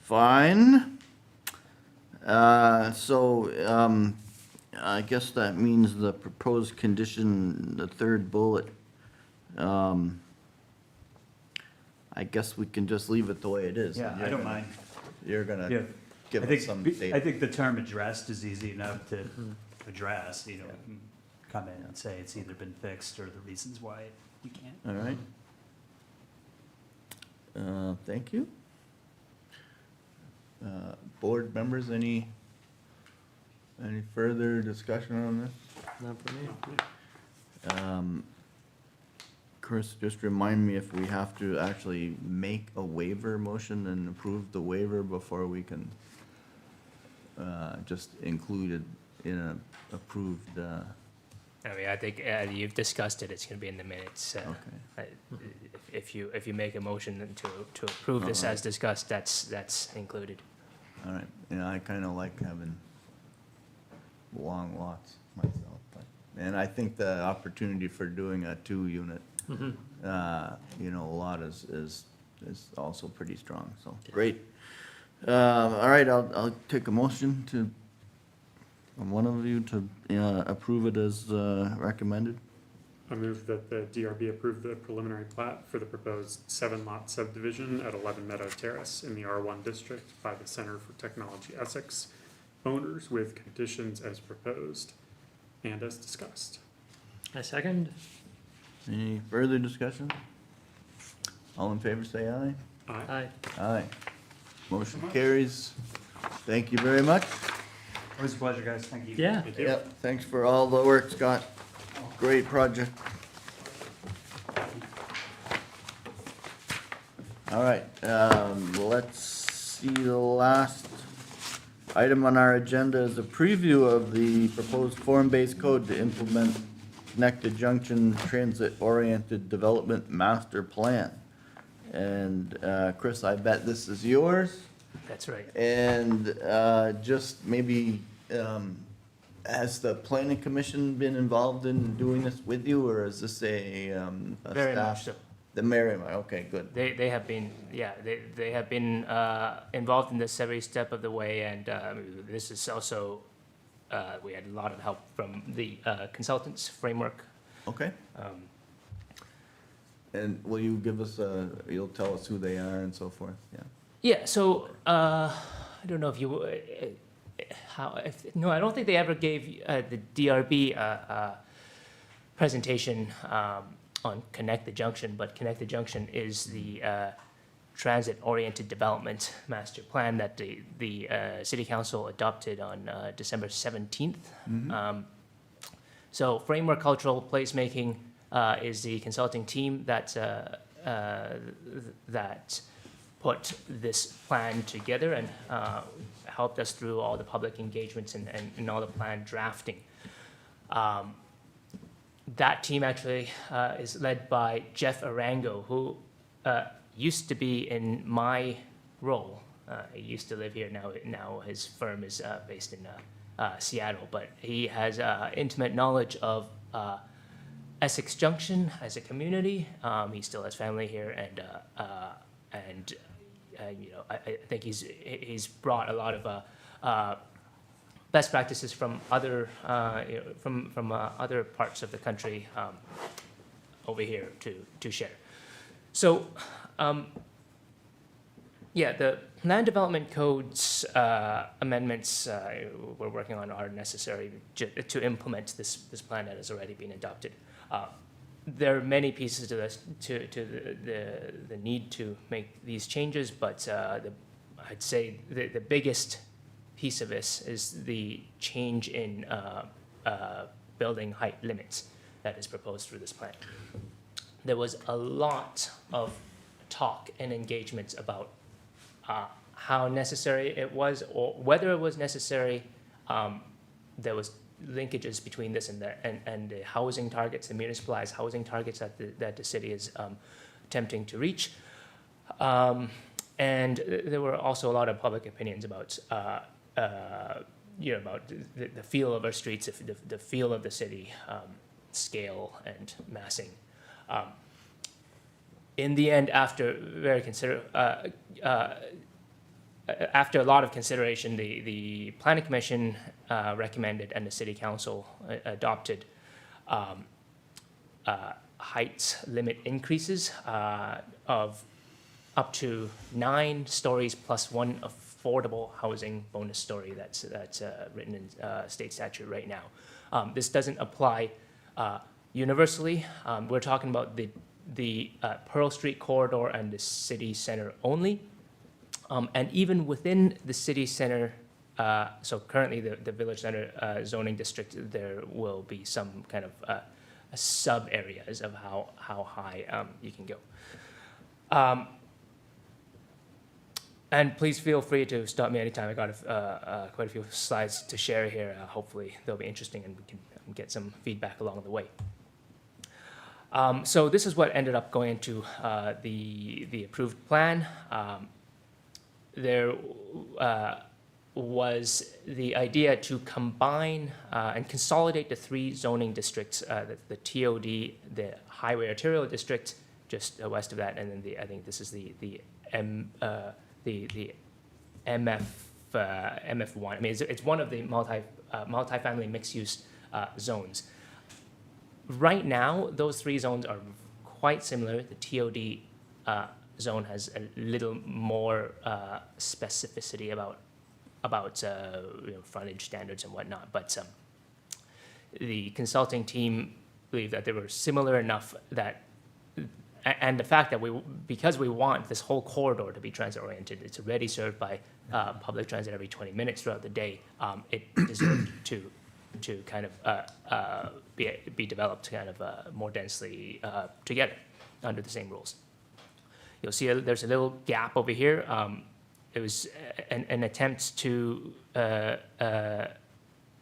[SPEAKER 1] Fine. I guess that means the proposed condition, the third bullet, I guess we can just leave it the way it is.
[SPEAKER 4] Yeah,
[SPEAKER 1] You're
[SPEAKER 4] I don't
[SPEAKER 1] gonna-
[SPEAKER 4] mind.
[SPEAKER 1] You're
[SPEAKER 4] Yeah.
[SPEAKER 1] gonna give
[SPEAKER 4] I
[SPEAKER 1] us
[SPEAKER 4] think,
[SPEAKER 1] some
[SPEAKER 4] I
[SPEAKER 1] data.
[SPEAKER 4] think the term addressed is easy enough to address, you know, we can come in and say it's either been fixed or the reasons why we can't.
[SPEAKER 1] All right. Thank you. Board members, any further discussion on this?
[SPEAKER 3] Not for me.
[SPEAKER 1] Chris, just remind me if we have to actually make a waiver motion and approve the waiver before we can just include it in a approved,
[SPEAKER 2] I mean, I think you've discussed it, it's gonna be in the minutes.
[SPEAKER 1] okay.
[SPEAKER 2] If you make a motion to approve this as discussed, that's included.
[SPEAKER 1] All right, yeah, I kinda like having long lots myself, but, and I think the opportunity for doing a 2-unit, you know, lot is also pretty strong, so, great. All right, I'll take a motion to, from one of you to, approve it as, recommended.
[SPEAKER 5] I move that the DRB approve the preliminary plat for the proposed 7-lot subdivision at 11 Meadow Terrace in the R1 district by the Center for Technology Essex owners with conditions as proposed and as discussed.
[SPEAKER 3] I second.
[SPEAKER 1] Any further discussion? All in favor, say aye.
[SPEAKER 5] Aye.
[SPEAKER 3] Aye.
[SPEAKER 1] Aye. Motion carries. Thank you very much.
[SPEAKER 4] Always a pleasure, guys. Thank you.
[SPEAKER 3] Yeah.
[SPEAKER 5] Thank you.
[SPEAKER 1] Yep, thanks for all the work, Scott. Great project. All right, let's see, the last item on our agenda is a preview of the proposed form-based code to implement Connected Junction Transit-Oriented Development Master Plan. And, Chris, I bet this is yours?
[SPEAKER 2] That's right.
[SPEAKER 1] And just maybe, has the planning commission been involved in doing this with you, or is this a
[SPEAKER 2] Very
[SPEAKER 1] staff?
[SPEAKER 2] much so.
[SPEAKER 1] The Merrimack, okay, good.
[SPEAKER 2] They have been, yeah, they have been involved in this every step of the way, and this is also, we had a lot of help from the consultants framework.
[SPEAKER 1] Okay,
[SPEAKER 2] Um,
[SPEAKER 1] and will you give us you'll tell us who they are and so forth, yeah?
[SPEAKER 2] Yeah, so I don't know if you, no, I don't think they ever gave the DRB presentation on Connect the Junction, but Connect the Junction is the transit-oriented development master plan that the city council adopted on December 17th. So Framework Cultural Placemaking is the consulting team that put this plan together and helped us through all the public engagements and all the plan drafting. That team actually is led by Jeff Arango, who used to be in my role. He used to live here, now his firm is based in Seattle, but he has intimate knowledge of Essex Junction as a community. He still has family here, and you know, I think he's brought a lot of best practices from other you know, from other parts of the country over here to share. So yeah, the land development codes amendments we're working on are necessary to implement this plan that has already been adopted. There are many pieces to this, to the need to make these changes, but I'd say the biggest piece of this is the change in building height limits that is proposed through this plan. There was a lot of talk and engagement about how necessary it was, or whether it was necessary. There was linkages between this and the housing targets, the municipalized housing targets that the city is attempting to reach. And there were also a lot of public opinions about you know, about the feel of our streets, the feel of the city, scale and massing. In the end, after after a lot of consideration, the Planning Commission recommended and the City Council adopted height limit increases of up to 9 stories plus 1 affordable housing bonus story that's written in state statute right now. This doesn't apply universally. We're talking about the Pearl Street corridor and the city center only. And even within the city center, so currently the village center zoning district, there will be some kind of sub areas of how high you can go. And please feel free to stop me anytime. I got quite a few slides to share here. Hopefully they'll be interesting and we can get some feedback along the way. So this is what ended up going into the approved plan. There was the idea to combine and consolidate the three zoning districts, the TOD, the Highway Arterial District, just west of that, and then I think this is the MF MF1. I mean, it's one of the multifamily mixed-use zones. Right now, those three zones are quite similar. The TOD zone has a little more specificity about frontage standards and whatnot, but the consulting team believed that they were similar enough that, and the fact that because we want this whole corridor to be transit-oriented, it's already served by public transit every 20 minutes throughout the day, it deserved to kind of be developed kind of more densely together under the same rules. You'll see there's a little gap over here. It was an attempt to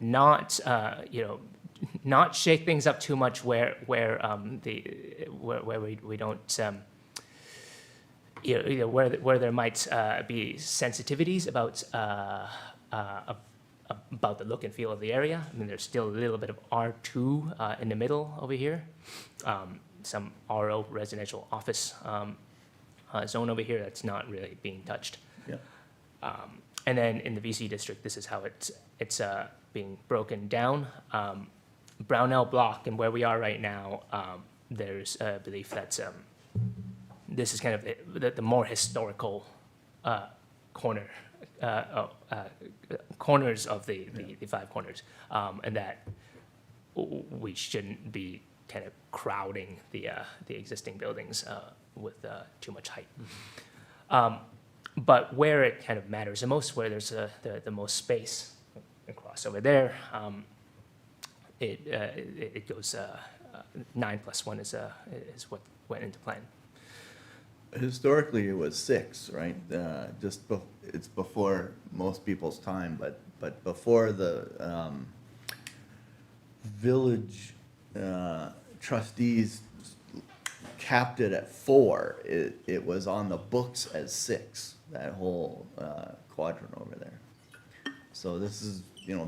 [SPEAKER 2] not shake things up too much where we don't where there might be sensitivities about the look and feel of the area. I mean, there's still a little bit of R2 in the middle over here, some RO residential office zone over here that's not really being touched.
[SPEAKER 1] Yeah.
[SPEAKER 2] And then in the VC district, this is how it's being broken down. Brownell Block and where we are right now, there's a belief that this is kind of the more historical corners of the five corners, and that we shouldn't be kind of crowding the existing buildings with too much height. But where it kind of matters the most, where there's the most space across over there, it goes 9+1 is what went into plan.
[SPEAKER 1] Historically, it was 6, right? It's before most people's time, but before the village trustees capped it at 4, it was on the books as 6, that whole quadrant over there. So this has,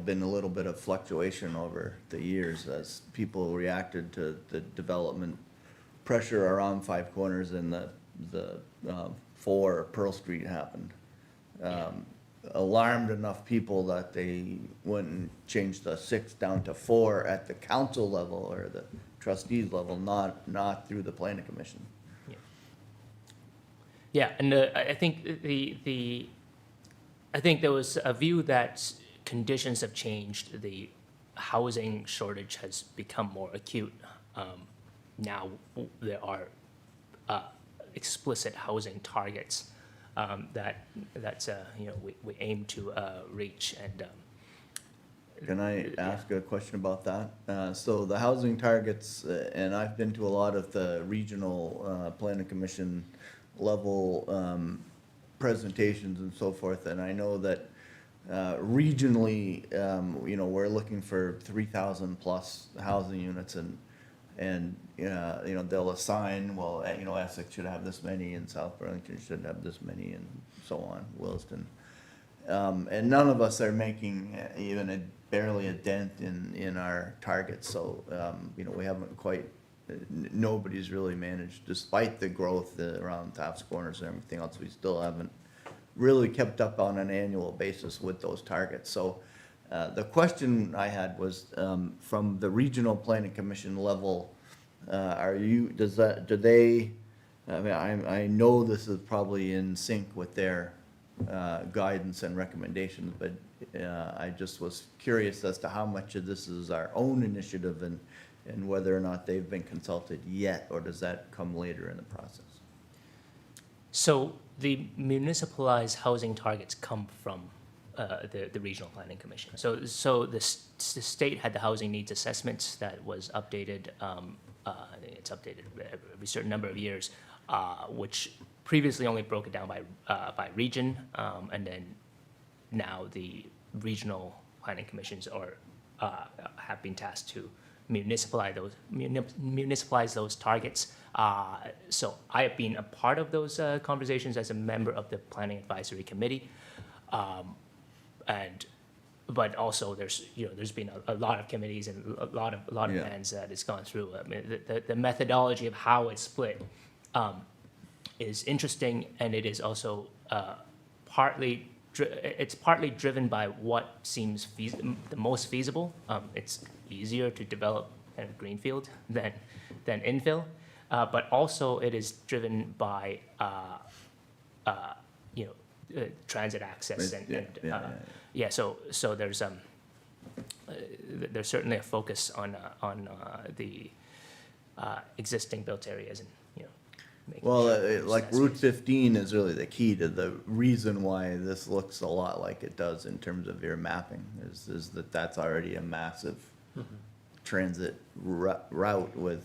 [SPEAKER 1] been a little bit of fluctuation over the years as people reacted to the development pressure around Five Corners and the 4 Pearl Street happened. Alarmed enough people that they wouldn't change the 6 down to 4 at the council level or the trustees level, not through the planning commission.
[SPEAKER 2] Yeah, and I think I think there was a view that conditions have changed. The housing shortage has become more acute. Now there are explicit housing targets that we aim to reach. And
[SPEAKER 1] Can I ask a question about that? So the housing targets, and I've been to a lot of the regional planning commission level presentations and so forth, and I know that regionally, we're looking for 3,000 plus housing units, and they'll assign, well, Essex should have this many, and South Burlington should have this many, and so on, Williston. And none of us are making even barely a dent in our targets, so, we haven't quite, nobody's really managed, despite the growth around Taft's Corners and everything else, we still haven't really kept up on an annual basis with those targets. So the question I had was, from the regional planning commission level, I know this is probably in sync with their guidance and recommendations, but I just was curious as to how much of this is our own initiative and whether or not they've been consulted yet, or does that come later in the process?
[SPEAKER 2] so the municipalized housing targets come from the regional planning commission. So the state had the housing needs assessment that was updated. I think it's updated every certain number of years, which previously only broke it down by region, and then now the regional planning commissions have been tasked to municipalize those targets. So I have been a part of those conversations as a member of the Planning Advisory Committee. But also there's been a lot of committees and a lot of
[SPEAKER 1] Yeah.
[SPEAKER 2] plans that it's gone through. I mean, the methodology of how it's split is interesting, and it is also partly driven by what seems the most feasible. It's easier to develop a greenfield than infill, but also it is driven by transit access
[SPEAKER 1] Yeah.
[SPEAKER 2] So there's certainly a focus on the existing built areas and making
[SPEAKER 1] Well,
[SPEAKER 2] sure there's
[SPEAKER 1] like
[SPEAKER 2] that
[SPEAKER 1] Route
[SPEAKER 2] space.
[SPEAKER 1] 15 is really the key to the reason why this looks a lot like it does in terms of your mapping, is that that's already a massive transit route with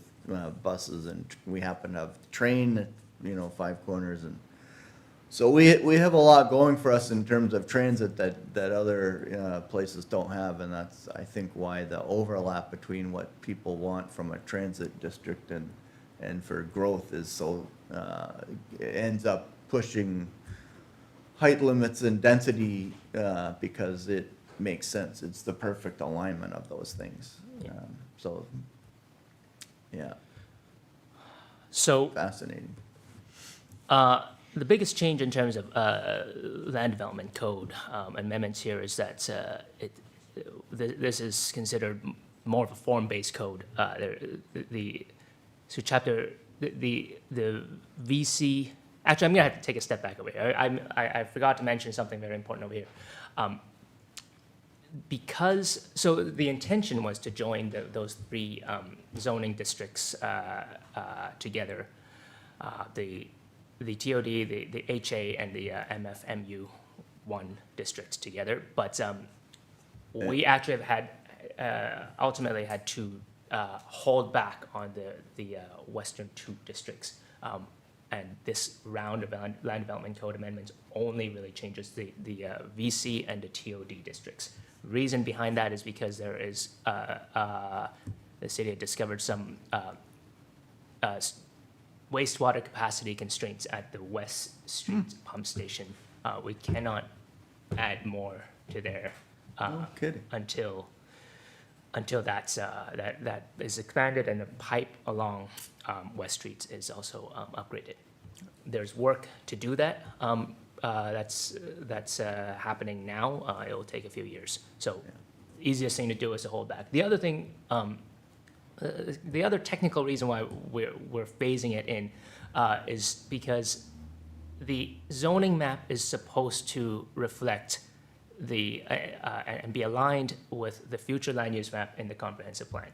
[SPEAKER 1] buses, and we happen to have train, 5 corners, and so we have a lot going for us in terms of transit that other places don't have, and that's, I think, why the overlap between what people want from a transit district and for growth is so, it ends up pushing height limits and density, because it makes sense. It's the perfect alignment of those things.
[SPEAKER 2] Yeah.
[SPEAKER 1] So, yeah,
[SPEAKER 2] So
[SPEAKER 1] fascinating.
[SPEAKER 2] the biggest change in terms of land development code amendments here is that this is considered more of a form-based code. The VC. Actually, I'm gonna have to take a step back over here. I forgot to mention something very important over here. So the intention was to join those three zoning districts together, the TOD, the HA, and the MFMU1 districts together. But we actually have ultimately had to hold back on the western two districts. And this round of land development code amendments only really changes the VC and the TOD districts. Reason behind that is because there is, the city had discovered some wastewater capacity constraints at the West Street pump station. We cannot add more to there
[SPEAKER 1] No kidding.
[SPEAKER 2] until that is expanded and the pipe along West Street is also upgraded. There's work to do that. That's happening now. It will take a few years. So easiest thing to do is to hold back. The other thing, the other technical reason why we're phasing it in is because the zoning map is supposed to reflect and be aligned with the future land use map in the comprehensive plan.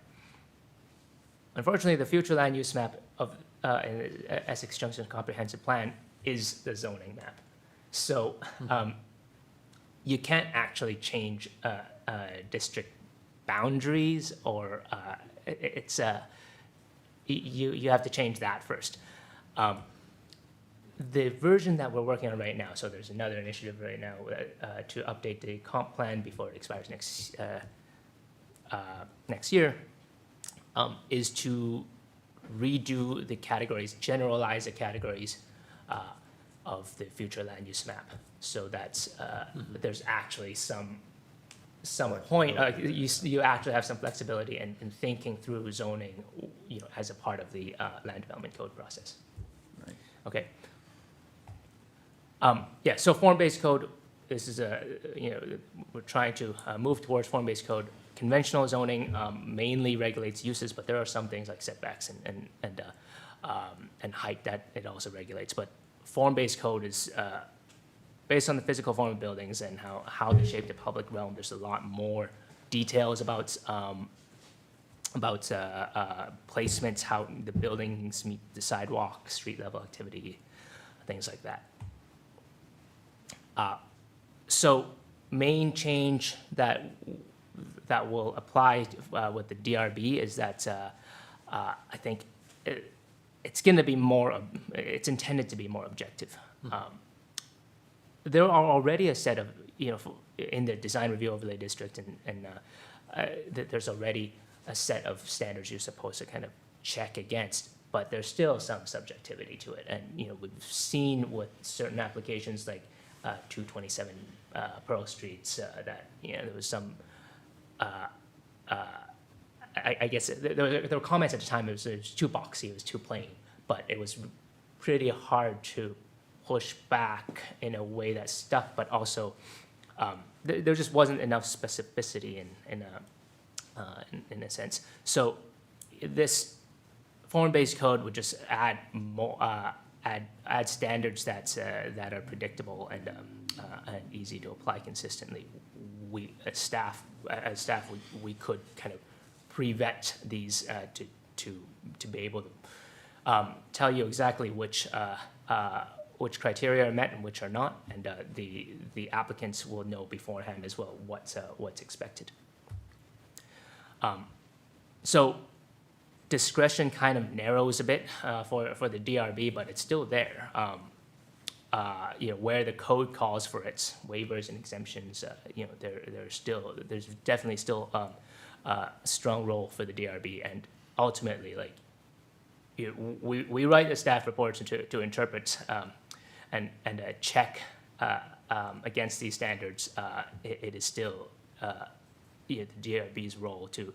[SPEAKER 2] Unfortunately, the future land use map of Essex Junction comprehensive plan is the zoning map. So you can't actually change district boundaries, or you have to change that first. The version that we're working on right now, so there's another initiative right now to update the comp plan before it expires next year, is to redo the categories, generalize the categories of the future land use map, so that there's actually some point, you actually have some flexibility in thinking through zoning, as a part of the land development code process.
[SPEAKER 1] Right.
[SPEAKER 2] Okay. So form-based code, this is we're trying to move towards form-based code. Conventional zoning mainly regulates uses, but there are some things like setbacks and height that it also regulates. But form-based code is based on the physical form of buildings and how they shape the public realm. There's a lot more details about placements, how the buildings meet the sidewalk, street level activity, things like that. So main change that will apply with the DRB is that I think it's going to be more, it's intended to be more objective. There are already a set of, in the design review overlay district, and there's already a set of standards you're supposed to kind of check against, but there's still some subjectivity to it. And, we've seen with certain applications like 227 Pearl Streets that, there was some, I guess there were comments at the time, it was too boxy, it was too plain, but it was pretty hard to push back in a way that stuck, but also there just wasn't enough specificity in a sense. So this form-based code would just add more, add standards that are predictable and easy to apply consistently. We as staff we could kind of pre-vet these to be able to tell you exactly which criteria are met and which are not, and the applicants will know beforehand as well what's expected. So discretion kind of narrows a bit for the DRB, but it's still there. Where the code calls for its waivers and exemptions, there's definitely still a strong role for the DRB, and ultimately, we write the staff reports to interpret and check against these standards. It is still the DRB's role to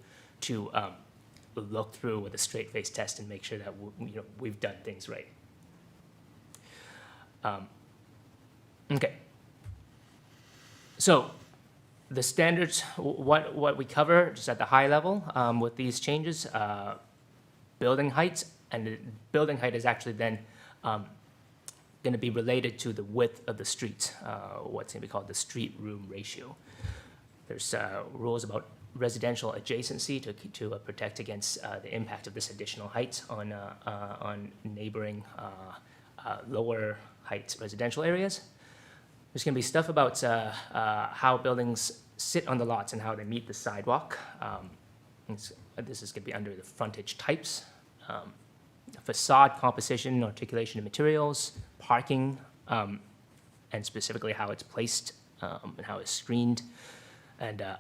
[SPEAKER 2] look through with a straight face test and make sure that we've done things right. Okay. So the standards, what we cover just at the high level with these changes, building heights, and the building height is actually then going to be related to the width of the street, what's going to be called the street room ratio. There's rules about residential adjacency to protect against the impact of this additional height on neighboring lower height residential areas. There's going to be stuff about how buildings sit on the lots and how they meet the sidewalk. This is going to be under the frontage types. Facade composition, articulation of materials, parking, and specifically how it's placed and how it's screened, and a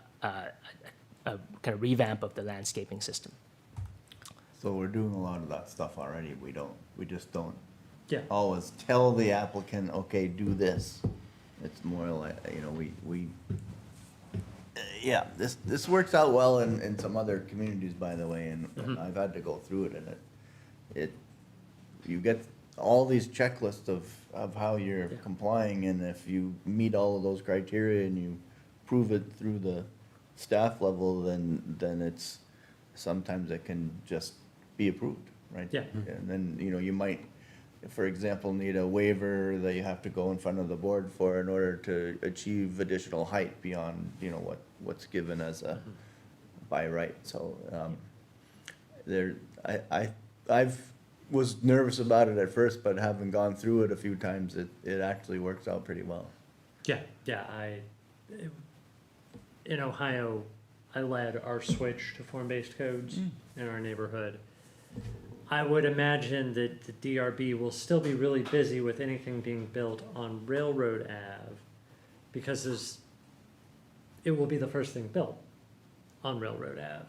[SPEAKER 2] kind of revamp of the landscaping system.
[SPEAKER 1] So we're doing a lot of that stuff already. We just don't
[SPEAKER 3] Yeah.
[SPEAKER 1] always tell the applicant, okay, do this. It's more like, yeah, this works out well in some other communities, by the way, and I've had to go through it, and you get all these checklists of how you're complying, and if you meet all of those criteria and you prove it through the staff level, then it's, sometimes it can just be approved, right?
[SPEAKER 3] Yeah.
[SPEAKER 1] And then, you might, for example, need a waiver that you have to go in front of the board for in order to achieve additional height beyond, what's given as a by right. So, I've was nervous about it at first, but having gone through it a few times, it actually works out pretty well.
[SPEAKER 3] Yeah, in Ohio, I led our switch to form-based codes in our neighborhood. I would imagine that the DRB will still be really busy with anything being built on Railroad Ave, because it will be the first thing built on Railroad Ave.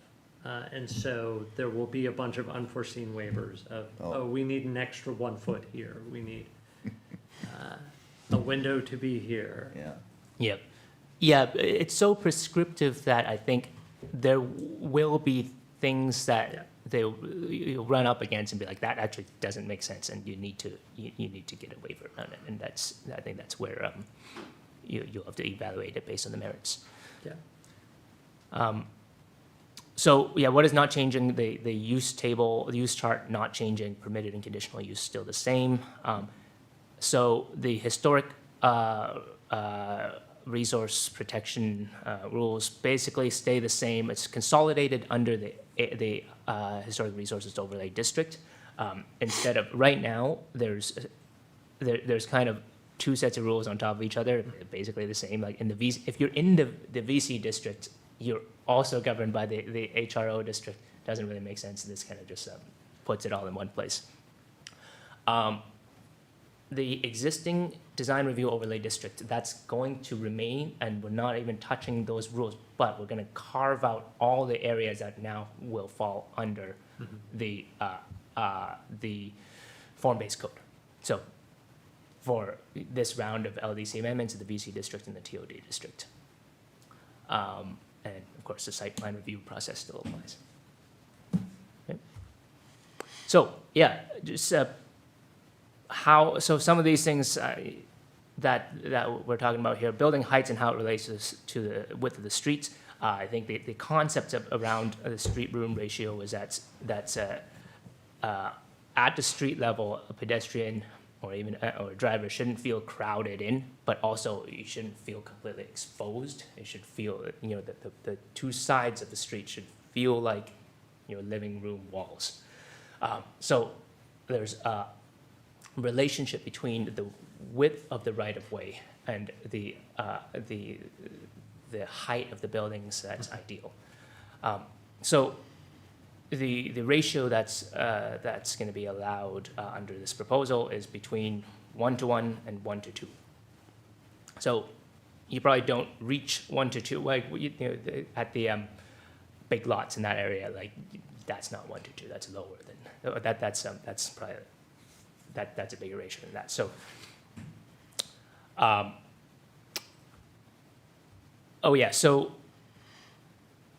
[SPEAKER 3] And so there will be a bunch of unforeseen waivers of, we need an extra 1 foot here, we need a window to be here.
[SPEAKER 1] Yeah.
[SPEAKER 2] Yep. Yeah, it's so prescriptive that I think there will be things that you'll run up against and be like, that actually doesn't make sense, and you need to get a waiver around it, and I think that's where you'll have to evaluate it based on the merits.
[SPEAKER 3] Yeah.
[SPEAKER 2] So yeah, what is not changing? The use table, the use chart not changing. Permitted and conditional use still the same. So the historic resource protection rules basically stay the same. It's consolidated under the historic resources overlay district. Instead of right now, there's kind of two sets of rules on top of each other, basically the same. Like in the if you're in the VC district, you're also governed by the HRO district. Doesn't really make sense. This kind of just puts it all in one place. The existing design review overlay district, that's going to remain, and we're not even touching those rules, but we're gonna carve out all the areas that now will fall under the form-based code. So for this round of LDC amendments in the VC district and the TOD district. And of course, the site plan review process still applies. Okay. So, yeah, just so some of these things that we're talking about here, building heights and how it relates to the width of the streets. I think the concept around the street room ratio is that's at the street level, a pedestrian or even or a driver shouldn't feel crowded in, but also you shouldn't feel completely exposed. It should feel, you know, the two sides of the street should feel like your living room walls. So there's a relationship between the width of the right-of-way and the height of the buildings that's ideal. So the ratio that's going to be allowed under this proposal is between 1:1 and 1:2. So you probably don't reach 1:2, like at the big lots in that area. Like that's not 1:2. That's lower than that's probably that's a bigger ratio than that. So. Oh yeah, so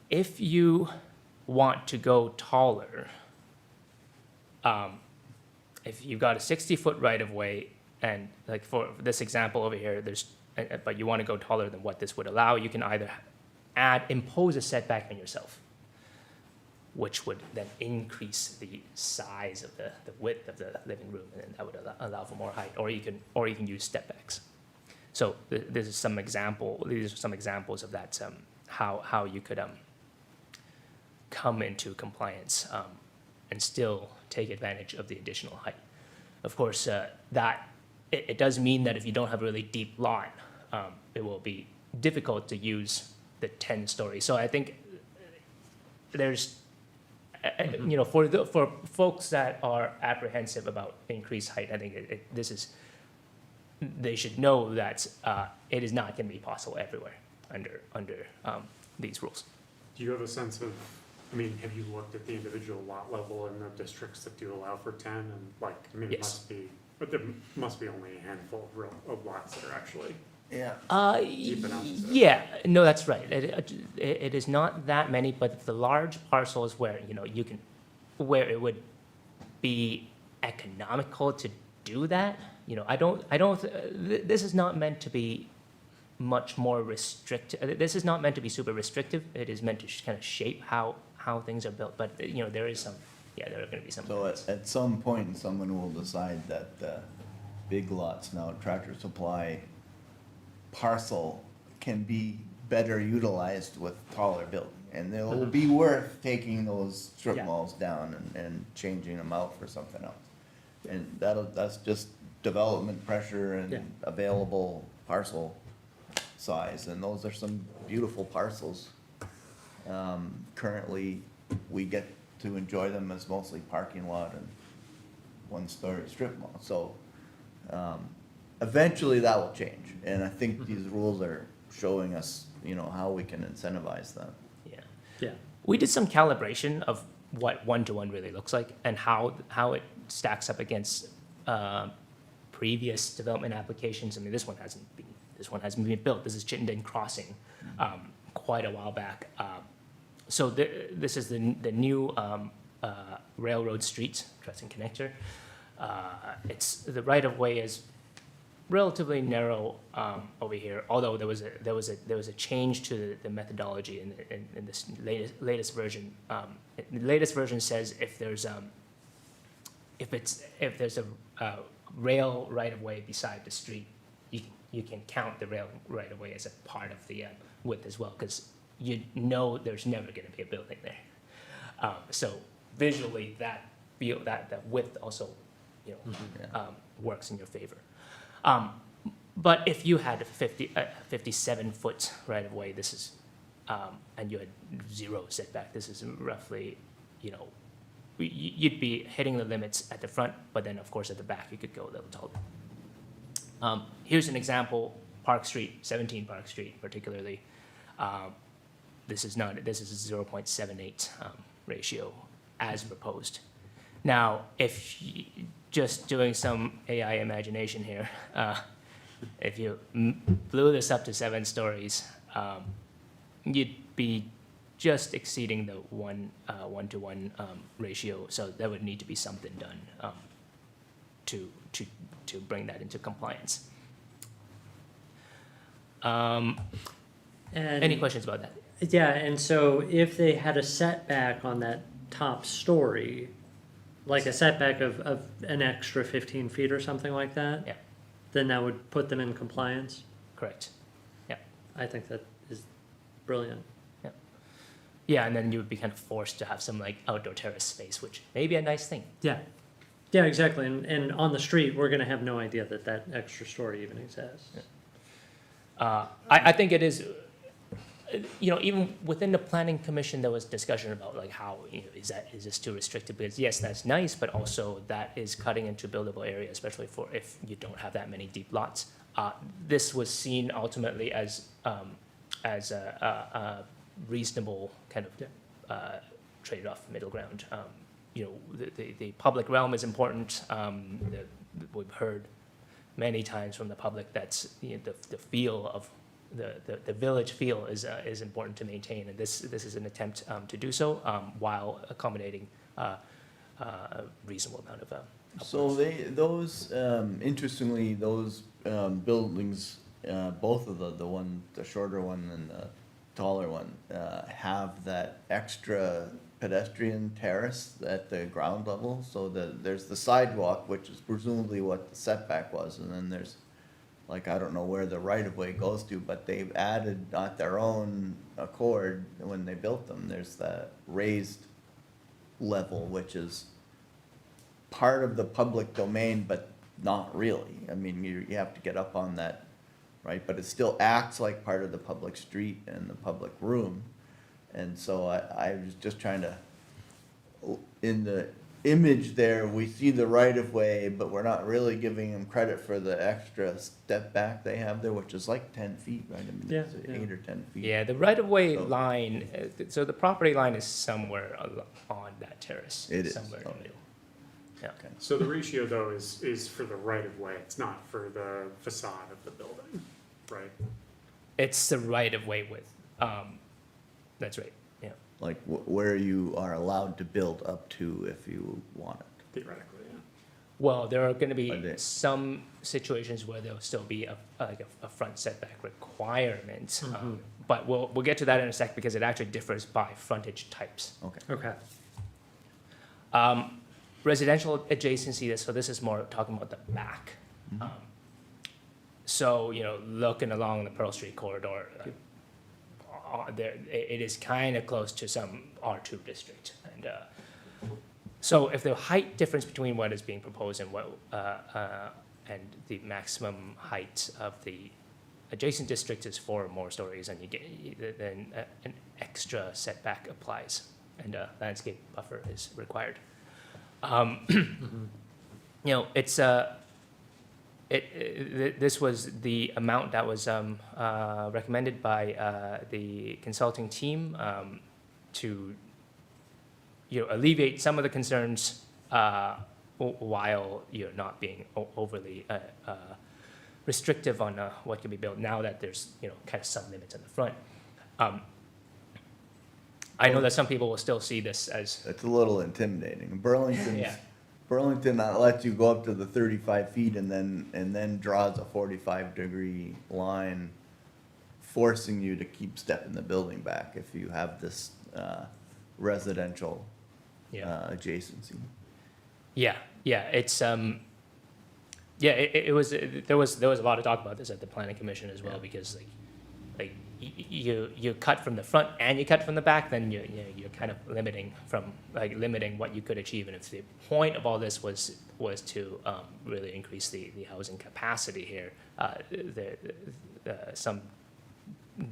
[SPEAKER 2] if you want to go taller, if you've got a 60-foot right-of-way, and like for this example over here, but you want to go taller than what this would allow, you can either impose a setback on yourself, which would then increase the size of the width of the living room, and then that would allow for more height, or you can use step backs. So these are some examples of that, how you could come into compliance and still take advantage of the additional height. Of course, it does mean that if you don't have a really deep lot, it will be difficult to use the 10-story. So I think there's, for folks that are apprehensive about increased height, I think they should know that it is not going to be possible everywhere under these rules.
[SPEAKER 5] Do you have a sense of, I mean, have you looked at the individual lot level in the districts that do allow for 10? And like, I mean,
[SPEAKER 2] Yes.
[SPEAKER 5] there must be only a handful of lots that are actually
[SPEAKER 1] Yeah.
[SPEAKER 5] deep enough to.
[SPEAKER 2] Yeah, no, that's right. It is not that many, but the large parcels where, where it would be economical to do that, this is not meant to be much more restrictive. This is not meant to be super restrictive. It is meant to kind of shape how things are built. But, there are going to be some.
[SPEAKER 1] So at some point, someone will decide that big lots now, Tractor Supply parcel can be better utilized with taller building. And it will be worth taking those strip
[SPEAKER 3] Yeah.
[SPEAKER 1] malls down and changing them out for something else. And that's just development pressure
[SPEAKER 3] Yeah.
[SPEAKER 1] and available parcel size, and those are some beautiful parcels. Currently, we get to enjoy them as mostly parking lot and one-story strip mall, so, eventually that will change, and I think these rules are showing us, how we can incentivize that.
[SPEAKER 2] Yeah.
[SPEAKER 3] Yeah.
[SPEAKER 2] We did some calibration of what 1-to-1 really looks like and how it stacks up against previous development applications. I mean, this one hasn't been built. This is Chittenden Crossing, quite a while back. So this is the new railroad street, Crescent Connector. The right of way is relatively narrow over here. Although there was a change to the methodology in this latest version. The latest version says if there's a rail right of way beside the street, you can count the rail right of way as a part of the width as well, because there's never going to be a building there. So visually, that width also works in your favor. But if you had a 57-foot right of way, this is and you had zero setback, this is roughly you'd be hitting the limits at the front, but then of course at the back you could go a little taller. Here's an example, Park Street, 17 Park Street particularly. This is a 0.78 ratio as proposed. Now, if just doing some AI imagination here, if you blew this up to 7 stories, you'd be just exceeding the 1-to-1 ratio. So there would need to be something done to bring that into compliance.
[SPEAKER 3] And
[SPEAKER 2] Any questions about that?
[SPEAKER 3] yeah, and so if they had a setback on that top story, like a setback of an extra 15 feet or something like that,
[SPEAKER 2] Yeah.
[SPEAKER 3] then that would put them in compliance.
[SPEAKER 2] Correct. Yeah.
[SPEAKER 3] I think that is brilliant.
[SPEAKER 2] Yeah, and then you would be kind of forced to have some like outdoor terrace space, which may be a nice thing.
[SPEAKER 3] Yeah. Yeah, exactly. And on the street, we're going to have no idea that that extra story even exists.
[SPEAKER 2] I think it is, even within the planning commission, there was discussion about like how, is this too restrictive? Because yes, that's nice, but also that is cutting into buildable area, especially for if you don't have that many deep lots. This was seen ultimately as a reasonable kind of trade-off, middle ground. The public realm is important. We've heard many times from the public that's the feel of the village feel is important to maintain, and this is an attempt to do so while accommodating a reasonable amount of.
[SPEAKER 1] So interestingly, those buildings, both of the shorter one and the taller one, have that extra pedestrian terrace at the ground level. So there's the sidewalk, which is presumably what the setback was, and then there's, like, I don't know where the right-of-way goes to, but they've added, not their own accord, when they built them, there's that raised level, which is part of the public domain, but not really. I mean, you have to get up on that, right? But it still acts like part of the public street and the public room. And so I was just trying to, in the image there, we see the right-of-way, but we're not really giving them credit for the extra step back they have there, which is like 10 feet, right? I mean,
[SPEAKER 3] Yeah,
[SPEAKER 1] it's
[SPEAKER 3] yeah.
[SPEAKER 1] 8 or 10 feet.
[SPEAKER 2] Yeah, the right-of-way
[SPEAKER 1] So-
[SPEAKER 2] line, so the property line is somewhere on that terrace.
[SPEAKER 1] It is,
[SPEAKER 2] Somewhere in the
[SPEAKER 1] okay.
[SPEAKER 2] middle. Yeah.
[SPEAKER 1] Okay.
[SPEAKER 5] So the ratio though is for the right of way, it's not for the facade of the building, right?
[SPEAKER 2] It's the right-of-way width. That's right, yeah.
[SPEAKER 1] Like where you are allowed to build up to if you want it.
[SPEAKER 5] Theoretically, yeah.
[SPEAKER 2] Well, there are gonna
[SPEAKER 1] Are
[SPEAKER 2] be
[SPEAKER 1] they-
[SPEAKER 2] some situations where there'll still be a front setback requirement.
[SPEAKER 3] Mhm.
[SPEAKER 2] But we'll get to that in a sec because it actually differs by frontage types.
[SPEAKER 1] Okay.
[SPEAKER 3] Okay.
[SPEAKER 2] Residential adjacency, so this is more talking about the back. So, looking along the Pearl Street corridor, there, it is kind of close to some R2 district. And so if the height difference between what is being proposed and and the maximum height of the adjacent district is 4 or more stories, and then an extra setback applies, and a landscape buffer is required. It's this was the amount that was recommended by the consulting team to alleviate some of the concerns while not being overly restrictive on what can be built. Now that there's kind of some limits in the front. I know that some people will still see this as
[SPEAKER 1] It's a little intimidating. Burlington
[SPEAKER 2] Yeah.
[SPEAKER 1] lets you go up to the 35 feet and then draws a 45-degree line, forcing you to keep stepping the building back if you have this residential adjacency.
[SPEAKER 2] Yeah, it's it was there was a lot of talk about this at the planning commission as well,
[SPEAKER 1] Yeah.
[SPEAKER 2] because like you cut from the front and you cut from the back, then you're kind of limiting what you could achieve. And if the point of all this was to really increase the housing capacity here,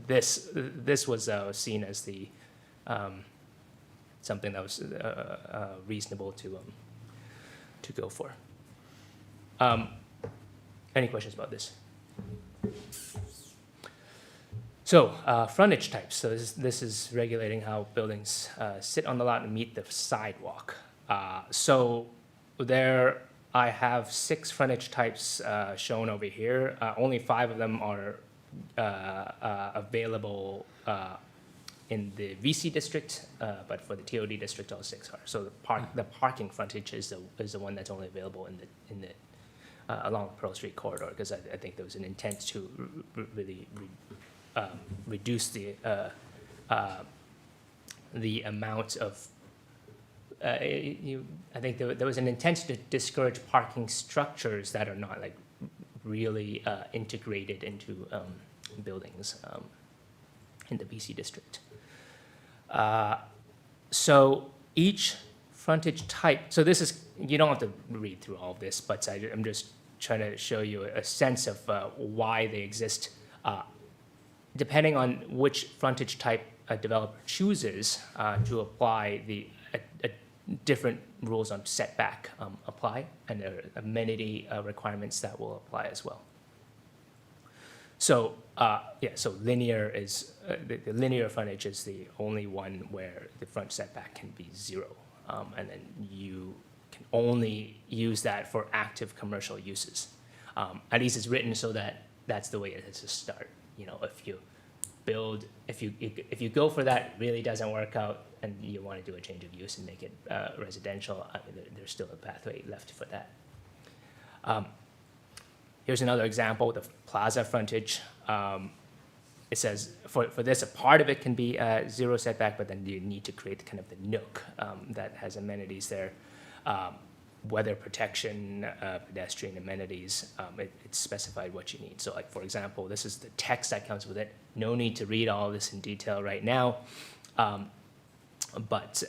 [SPEAKER 2] this was seen as the something that was reasonable to go for. Any questions about this? So, frontage types. So this is regulating how buildings sit on the lot and meet the sidewalk. So there I have 6 frontage types shown over here. Only 5 of them are available in the VC district, but for the TOD district, all 6 are. So the parking frontage is the one that's only available in the along Pearl Street corridor, because I think there was an intent to really reduce the amount of. I think there was an intent to discourage parking structures that are not like really integrated into buildings in the BC district. So each frontage type. So this is, you don't have to read through all of this, but I'm just trying to show you a sense of why they exist. Depending on which frontage type a developer chooses to apply, the different rules on setback apply, and there are amenity requirements that will apply as well. So so linear is the linear frontage is the only one where the front setback can be 0, and then you can only use that for active commercial uses. At least it's written so that that's the way it is to start. You know, if you build, if you go for that, it really doesn't work out, and you want to do a change of use and make it residential, there's still a pathway left for that. Here's another example, the plaza frontage. It says for this, a part of it can be 0 setback, but then you need to create kind of the nook that has amenities there. Weather protection, pedestrian amenities, it's specified what you need. So like, for example, this is the text that comes with it. No need to read all this in detail right now, but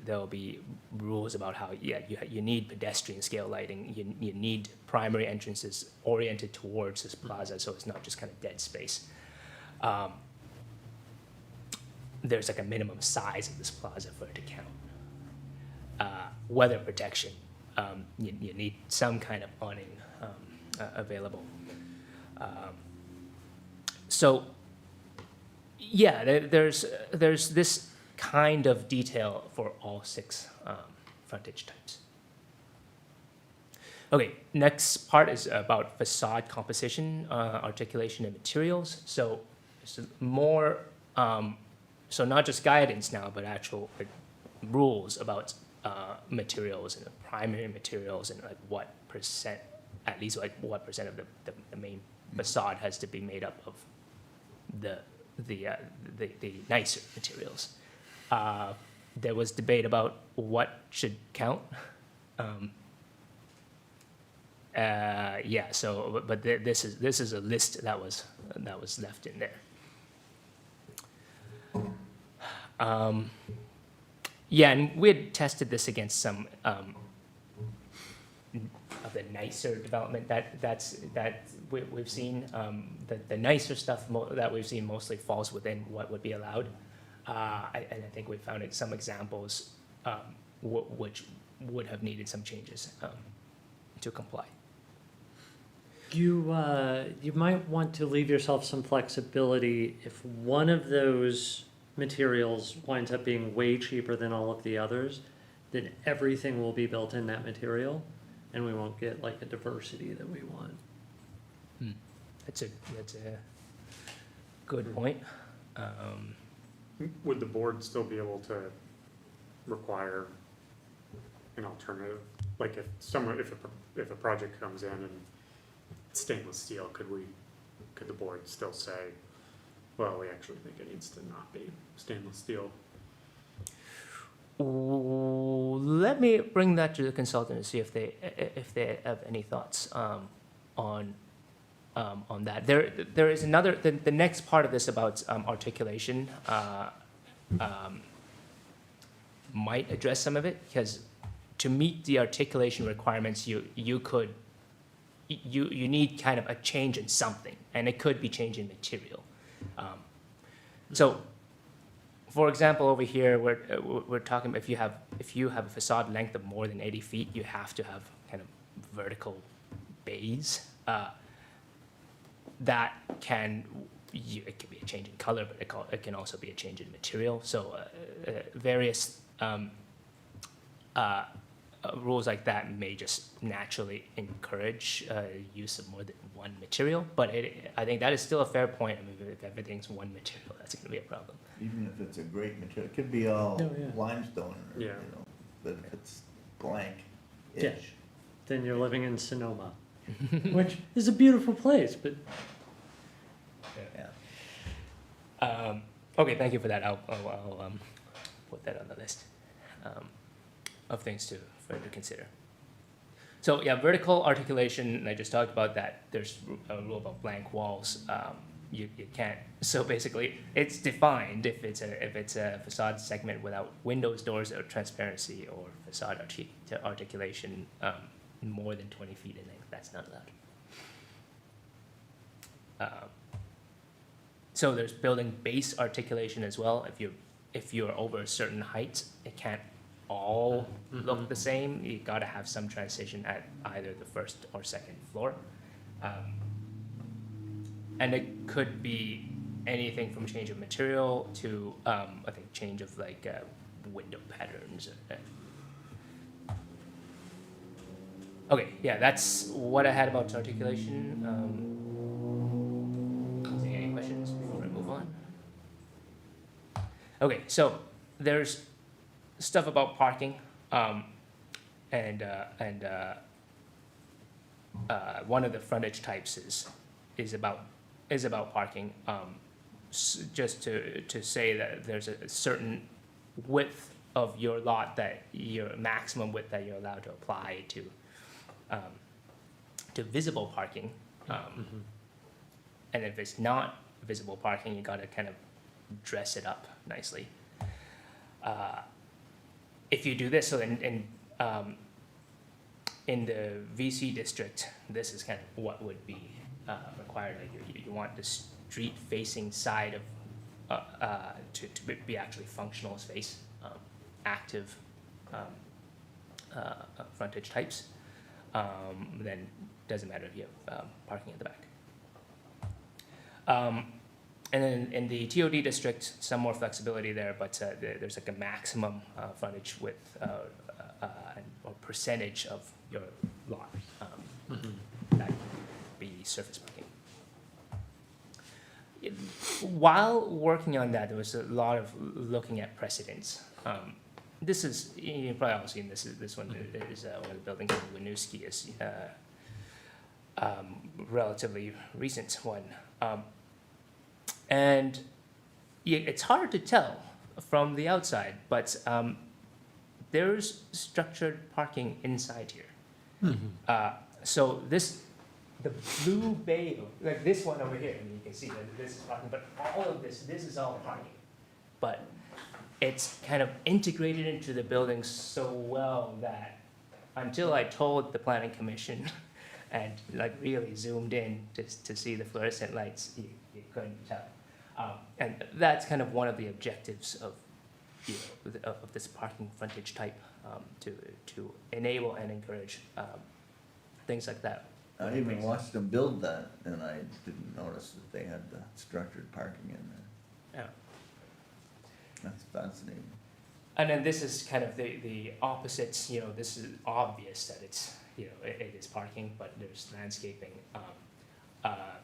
[SPEAKER 2] there'll be rules about how, you need pedestrian scale lighting. You need primary entrances oriented towards this plaza, so it's not just kind of dead space. There's like a minimum size of this plaza for it to count. Weather protection. You need some kind of awning available. So, yeah, there's this kind of detail for all 6 frontage types. Okay, next part is about facade composition, articulation, and materials. So, it's more, so not just guidance now, but actual rules about materials and the primary materials, and like what percent, at least like what percent of the main facade has to be made up of the nicer materials. There was debate about what should count. So but this is a list that was left in there. And we had tested this against some of the nicer development that we've seen. The nicer stuff that we've seen mostly falls within what would be allowed. And I think we found some examples which would have needed some changes to comply.
[SPEAKER 3] You might want to leave yourself some flexibility if one of those materials winds up being way cheaper than all of the others, then everything will be built in that material, and we won't get like a diversity that we want.
[SPEAKER 2] That's a good point.
[SPEAKER 5] Would the board still be able to require an alternative? Like if a project comes in and it's stainless steel, could the board still say, well, we actually think it needs to not be stainless steel?
[SPEAKER 2] Let me bring that to the consultant and see if they have any thoughts on that. There is another, the next part of this about articulation might address some of it, because to meet the articulation requirements, you need kind of a change in something, and it could be change in material. So for example, over here, we're talking, if you have a facade length of more than 80 feet, you have to have kind of vertical bays. That can, it can be a change in color, but it can also be a change in material. So various rules like that may just naturally encourage use of more than one material. But I think that is still a fair point. I mean, if everything's one material, that's going to be a problem.
[SPEAKER 1] Even if it's a great material, it could be all
[SPEAKER 3] Oh, yeah.
[SPEAKER 1] limestone, or,
[SPEAKER 5] Yeah.
[SPEAKER 1] but if it's
[SPEAKER 3] Yeah.
[SPEAKER 1] blank-ish.
[SPEAKER 3] Then you're living in Sonoma, which is a beautiful place, but
[SPEAKER 1] Yeah.
[SPEAKER 2] Okay, thank you for that. I'll put that on the list of things for to consider. So yeah, vertical articulation. I just talked about that. There's a rule about blank walls. You can't. So basically, it's defined if it's a facade segment without windows, doors, or transparency, or facade articulation more than 20 feet in length. That's not allowed. So there's building base articulation as well. If you're over a certain height, it can't all look the same. You got to have some transition at either the first or second floor. And it could be anything from change of material to, I think, change of like window patterns. Okay, yeah, that's what I had about articulation. Any questions before I move on? Okay, so there's stuff about parking, and one of the frontage types is about parking. Just to say that there's a certain width of your lot, that your maximum width that you're allowed to apply to visible parking. And if it's not visible parking, you gotta kind of dress it up nicely. If you do this, so in the VC district, this is kind of what would be required. Like you want the street-facing side of to be actually functional space, active frontage types. Then doesn't matter if you have parking at the back. And then in the TOD district, some more flexibility there, but there's like a maximum frontage width or percentage of your lot that can be surface parking. While working on that, there was a lot of looking at precedents. This is, you've probably all seen this. This one is one of the buildings in Winooski is relatively recent one. And it's hard to tell from the outside, but there's structured parking inside here. So the blue bay, like this one over here, and you can see that this is parking, but all of this is all parking. But it's kind of integrated into the building so well that until I told the planning commission and like really zoomed in to see the fluorescent lights, you couldn't tell. And that's kind of one of the objectives of of this parking frontage type, to enable and encourage things like that.
[SPEAKER 1] I even watched them build that, and I didn't notice that they had the structured parking in there.
[SPEAKER 2] Yeah.
[SPEAKER 1] That's fascinating.
[SPEAKER 2] And then this is kind of the opposites. This is obvious that it's it is parking, but there's landscaping,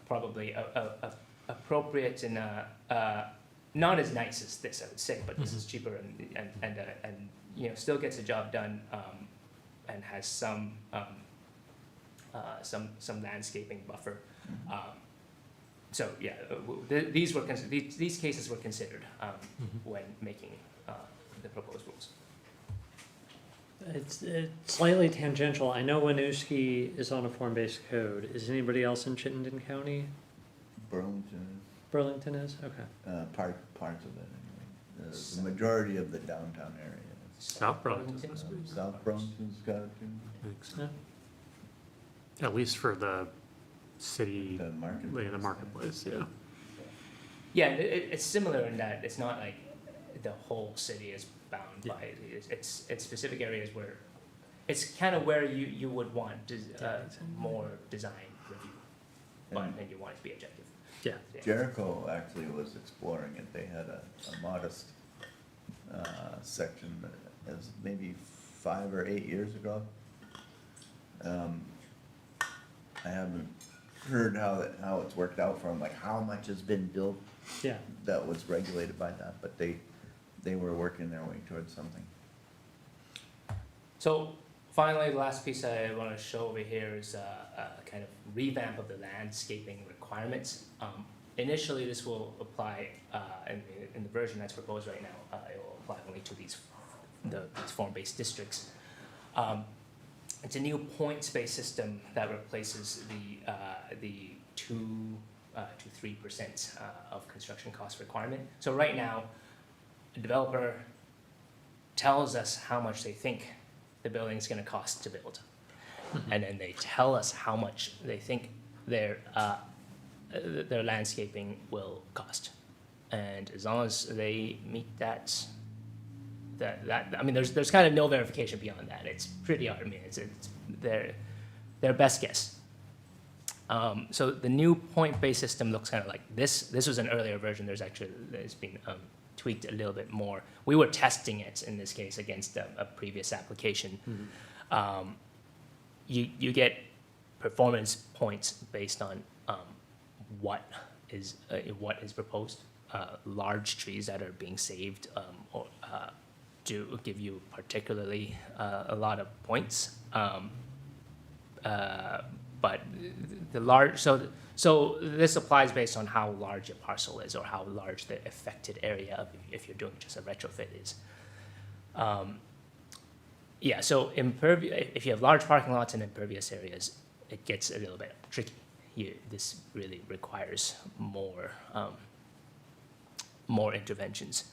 [SPEAKER 2] probably appropriate and not as nice as this, I would say, but this is cheaper and still gets the job done, and has some landscaping buffer. So yeah, these cases were considered when making the proposed rules.
[SPEAKER 3] it's slightly tangential. I know Winooski is on a form-based code. Is anybody else in Chittenden County?
[SPEAKER 1] Burlington,
[SPEAKER 3] Burlington is? Okay.
[SPEAKER 1] parts of it anyway. The majority of the downtown area.
[SPEAKER 5] South Burlington.
[SPEAKER 1] South Burlington's got it too.
[SPEAKER 3] Yeah.
[SPEAKER 5] At least for the city,
[SPEAKER 1] The market.
[SPEAKER 5] the marketplace, yeah.
[SPEAKER 2] Yeah, it's similar in that it's not like the whole city is bound by it. It's specific areas where, it's kind of where you would want more design review, and you want it to be objective.
[SPEAKER 3] Yeah.
[SPEAKER 1] Jericho actually was exploring it. They had a modest section that was maybe 5 or 8 years ago. I haven't heard how it's worked out for them, like how much has been built
[SPEAKER 3] Yeah.
[SPEAKER 1] that was regulated by that, but they were working their way towards something.
[SPEAKER 2] So finally, the last piece I want to show over here is a kind of revamp of the landscaping requirements. Initially, this will apply in the version that's proposed right now. It will apply only to these form-based districts. It's a new points-based system that replaces the 2 to 3% of construction cost requirement. So right now, the developer tells us how much they think the building is going to cost to build, and then they tell us how much they think their landscaping will cost. And as long as they meet that I mean, there's kind of no verification beyond that. It's pretty hard. I mean, it's their best guess. So the new point-based system looks kind of like this. This was an earlier version. There's been tweaked a little bit more. We were testing it in this case against a previous application. You get performance points based on what is proposed. Large trees that are being saved do give you particularly a lot of points. But the large, so this applies based on how large your parcel is or how large the affected area, if you're doing just a retrofit, is. Yeah, so if you have large parking lots and impervious areas, it gets a little bit tricky. This really requires more interventions.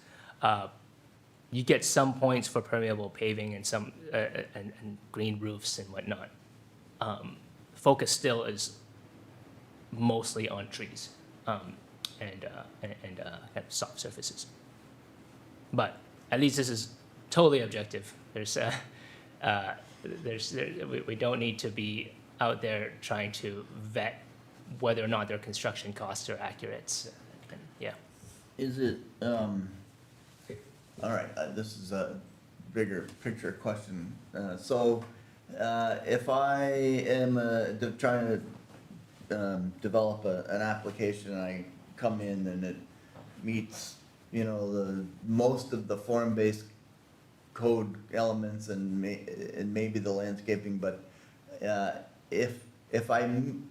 [SPEAKER 2] You get some points for permeable paving and some and green roofs and whatnot. Focus still is mostly on trees and kind of soft surfaces. But at least this is totally objective. We don't need to be out there trying to vet whether or not their construction costs are accurate. And, yeah.
[SPEAKER 1] Is it, all right, this is a bigger picture question. If I am trying to develop an application, and I come in and it meets, most of the form-based code elements and maybe the landscaping, but if I'm,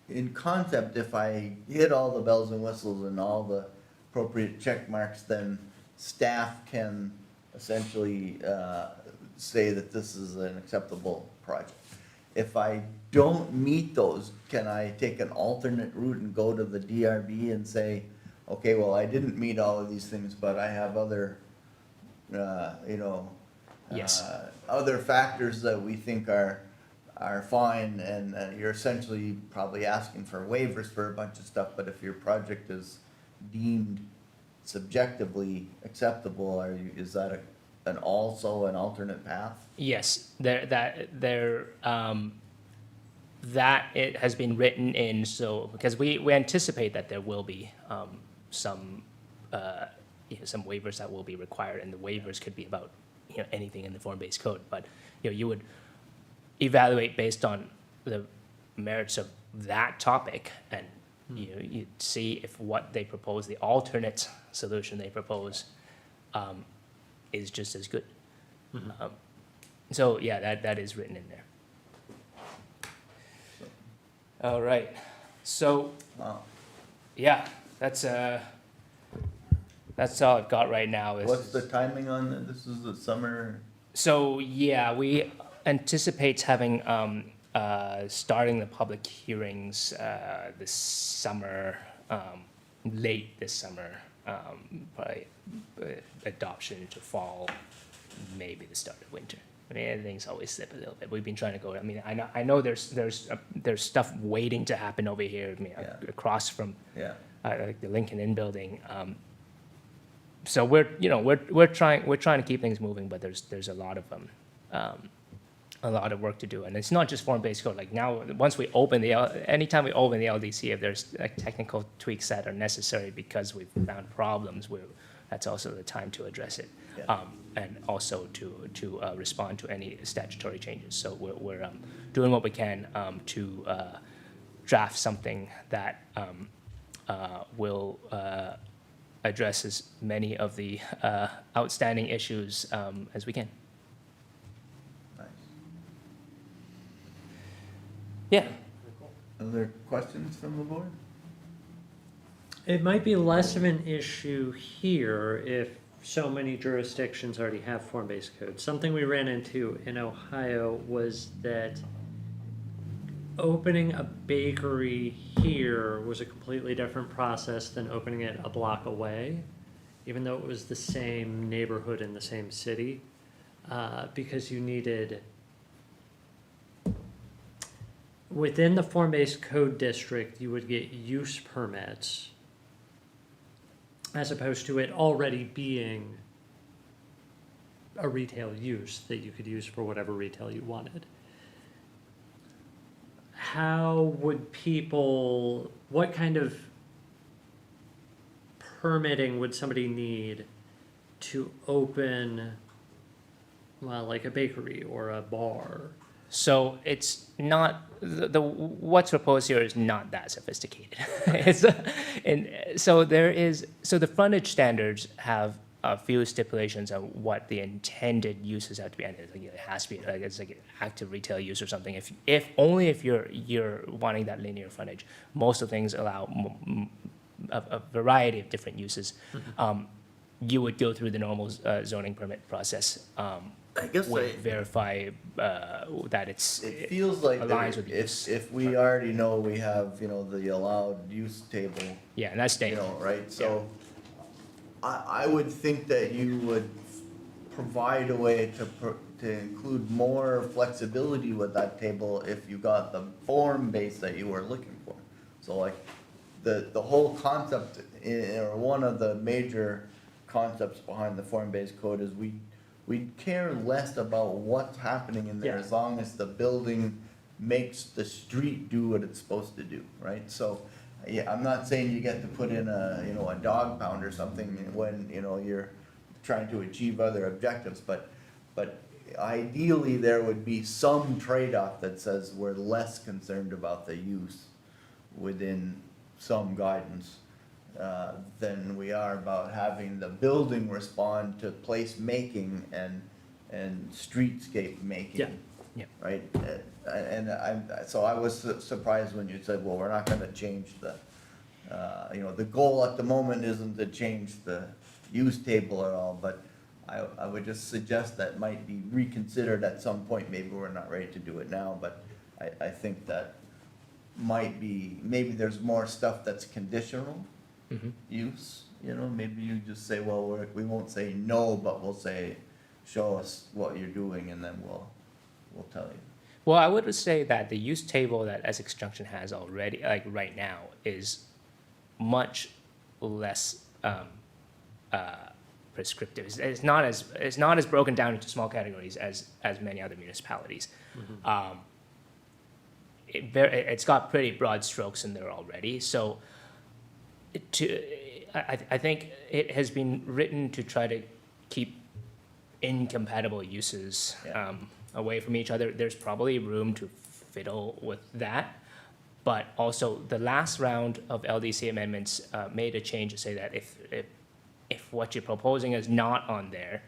[SPEAKER 1] in concept, if I hit all the bells and whistles and all the appropriate check marks, then staff can essentially say that this is an acceptable project. If I don't meet those, can I take an alternate route and go to the DRB and say, okay, well, I didn't meet all of these things, but I have other,
[SPEAKER 2] Yes.
[SPEAKER 1] Other factors that we think are fine, and you're essentially probably asking for waivers for a bunch of stuff, but if your project is deemed subjectively acceptable, is that also an alternate path?
[SPEAKER 2] Yes, that it has been written in, so because we anticipate that there will be some waivers that will be required, and the waivers could be about anything in the form-based code, but you would evaluate based on the merits of that topic, and you'd see if what they propose, the alternate solution they propose, is just as good. So yeah, that is written in there. All right, so
[SPEAKER 1] Wow.
[SPEAKER 2] yeah, that's all I've got right now.
[SPEAKER 1] What's the timing on this? This is the summer?
[SPEAKER 2] So yeah, we anticipate having starting the public hearings this summer, late this summer, probably adoption into fall, maybe the start of winter. I mean, things always slip a little bit. We've been trying to go. I mean, I know there's stuff waiting to happen over here. I mean,
[SPEAKER 1] Yeah.
[SPEAKER 2] across from
[SPEAKER 1] Yeah.
[SPEAKER 2] like the Lincoln Inn building. So we're trying to keep things moving, but there's a lot of work to do, and it's not just form-based code. Like now, once we open anytime we open the LDC, if there's like technical tweaks that are necessary because we've found problems, that's also the time to address it,
[SPEAKER 1] Yeah.
[SPEAKER 2] and also to respond to any statutory changes. So we're doing what we can to draft something that will address as many of the outstanding issues as we can.
[SPEAKER 1] Nice.
[SPEAKER 2] Yeah.
[SPEAKER 1] Other questions from the board?
[SPEAKER 3] It might be less of an issue here if so many jurisdictions already have form-based code. Something we ran into in Ohio was that opening a bakery here was a completely different process than opening it a block away, even though it was the same neighborhood in the same city, because you needed, within the form-based code district, you would get use permits as opposed to it already being a retail use that you could use for whatever retail you wanted. How would people, what kind of permitting would somebody need to open, well, like a bakery or a bar?
[SPEAKER 2] So it's not what's proposed here is not that sophisticated. So the frontage standards have a few stipulations on what the intended uses have to be, and it has to be like it's like an active retail use or something. If only if you're wanting that linear frontage, most of the things allow a variety of different uses. You would go through the normal zoning permit process.
[SPEAKER 1] I guess
[SPEAKER 2] verify that
[SPEAKER 1] it feels like
[SPEAKER 2] aligns with the use.
[SPEAKER 1] if we already know we have, the allowed use table,
[SPEAKER 2] Yeah, and that's staying.
[SPEAKER 1] right? So I would think that you would provide a way to include more flexibility with that table if you got the form base that you were looking for. So like the whole concept, or one of the major concepts behind the form-based code is we care less about what's happening in there
[SPEAKER 3] Yeah.
[SPEAKER 1] as long as the building makes the street do what it's supposed to do, right? So, yeah, I'm not saying you get to put in a dog pound or something when, you're trying to achieve other objectives, but ideally there would be some trade-off that says we're less concerned about the use within some guidance than we are about having the building respond to place making and streetscape making.
[SPEAKER 3] Yeah.
[SPEAKER 2] Yeah.
[SPEAKER 1] Right? So I was surprised when you said, well, we're not gonna change the goal at the moment isn't to change the use table at all, but I would just suggest that might be reconsidered at some point. Maybe we're not ready to do it now, but I think that might be, maybe there's more stuff that's conditional use, maybe you just say, well, we won't say no, but we'll say, show us what you're doing, and then we'll tell you.
[SPEAKER 2] Well, I would say that the use table that Essex Junction has already, like right now, is much less prescriptive. It's not as broken down into small categories as many other municipalities. It's got pretty broad strokes in there already. So, I think it has been written to try to keep incompatible uses away from each other. There's probably room to fiddle with that, but also the last round of LDC amendments made a change to say that if what you're proposing is not on there,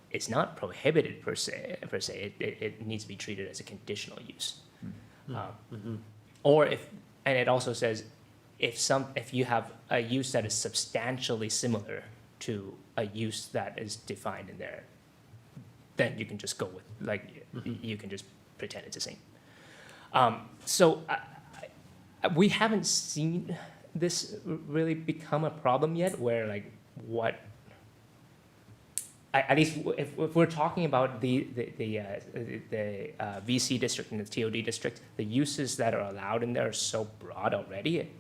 [SPEAKER 2] it's not prohibited per se. It needs to be treated as a conditional use. Or and it also says if you have a use that is substantially similar to a use that is defined in there, then you can just go with, you can just pretend it's the same. So we haven't seen this really become a problem yet, where at least if we're talking about the VC district and the TOD district, the uses that are allowed in there are so broad already, it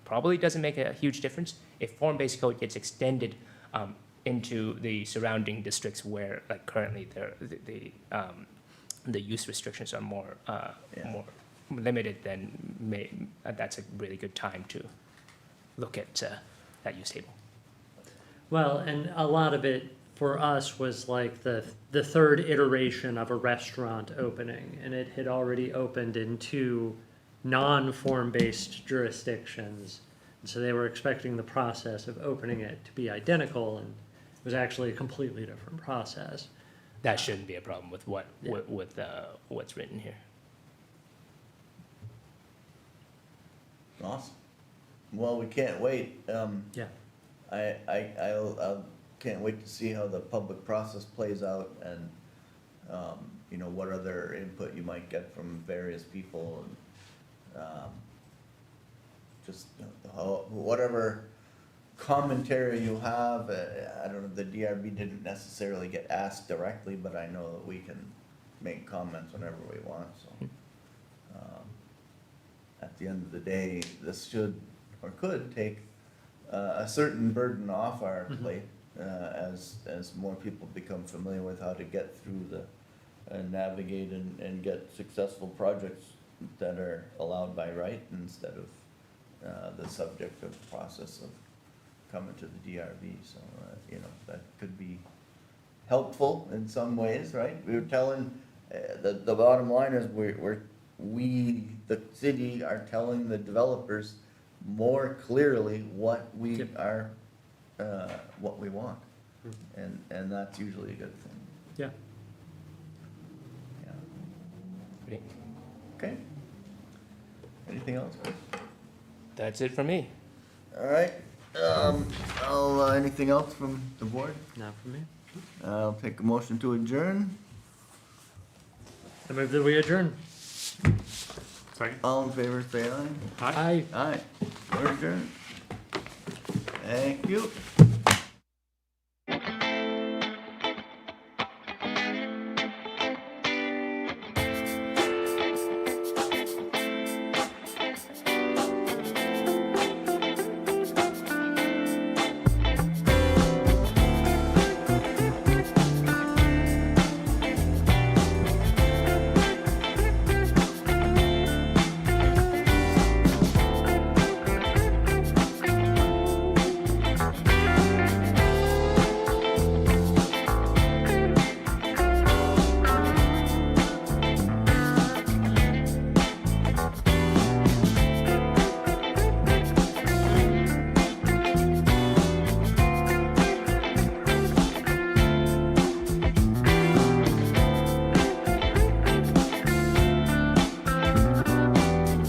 [SPEAKER 2] probably doesn't make a huge difference. If form-based code gets extended into the surrounding districts where, like currently, the use restrictions are more more limited, then that's a really good time to look at that use table.
[SPEAKER 3] Well, and a lot of it for us was like the third iteration of a restaurant opening, and it had already opened in 2 non-form-based jurisdictions. And so they were expecting the process of opening it to be identical, and it was actually a completely different process.
[SPEAKER 2] That shouldn't be a problem with
[SPEAKER 3] Yeah.
[SPEAKER 2] what's written here.
[SPEAKER 1] Awesome. Well, we can't wait.
[SPEAKER 3] Yeah.
[SPEAKER 1] I'll can't wait to see how the public process plays out and, you know, what other input you might get from various people and, just whatever commentary you have. I don't know, the DRB didn't necessarily get asked directly, but I know that we can make comments whenever we want, so. At the end of the day, this should, or could take, a certain burden off our plate, as more people become familiar with how to get through navigate and get successful projects that are allowed by right instead of, the subject of the process of coming to the DRB, so, you know, that could be helpful in some ways, right? We were telling, the bottom line is we, the city, are telling the developers more clearly what we
[SPEAKER 3] Yep.
[SPEAKER 1] are, what we want. And that's usually a good thing,
[SPEAKER 3] Yeah.
[SPEAKER 1] yeah.
[SPEAKER 2] Great.
[SPEAKER 1] Okay. Anything else?
[SPEAKER 2] That's it for me.
[SPEAKER 1] All right, anything else from the board?
[SPEAKER 3] Not for me.
[SPEAKER 1] I'll take a motion to adjourn.
[SPEAKER 3] I move that we adjourn.
[SPEAKER 5] Second?
[SPEAKER 1] All in favor, say aye.
[SPEAKER 5] Aye.
[SPEAKER 3] Aye.
[SPEAKER 1] Aye. We're adjourned. Thank you.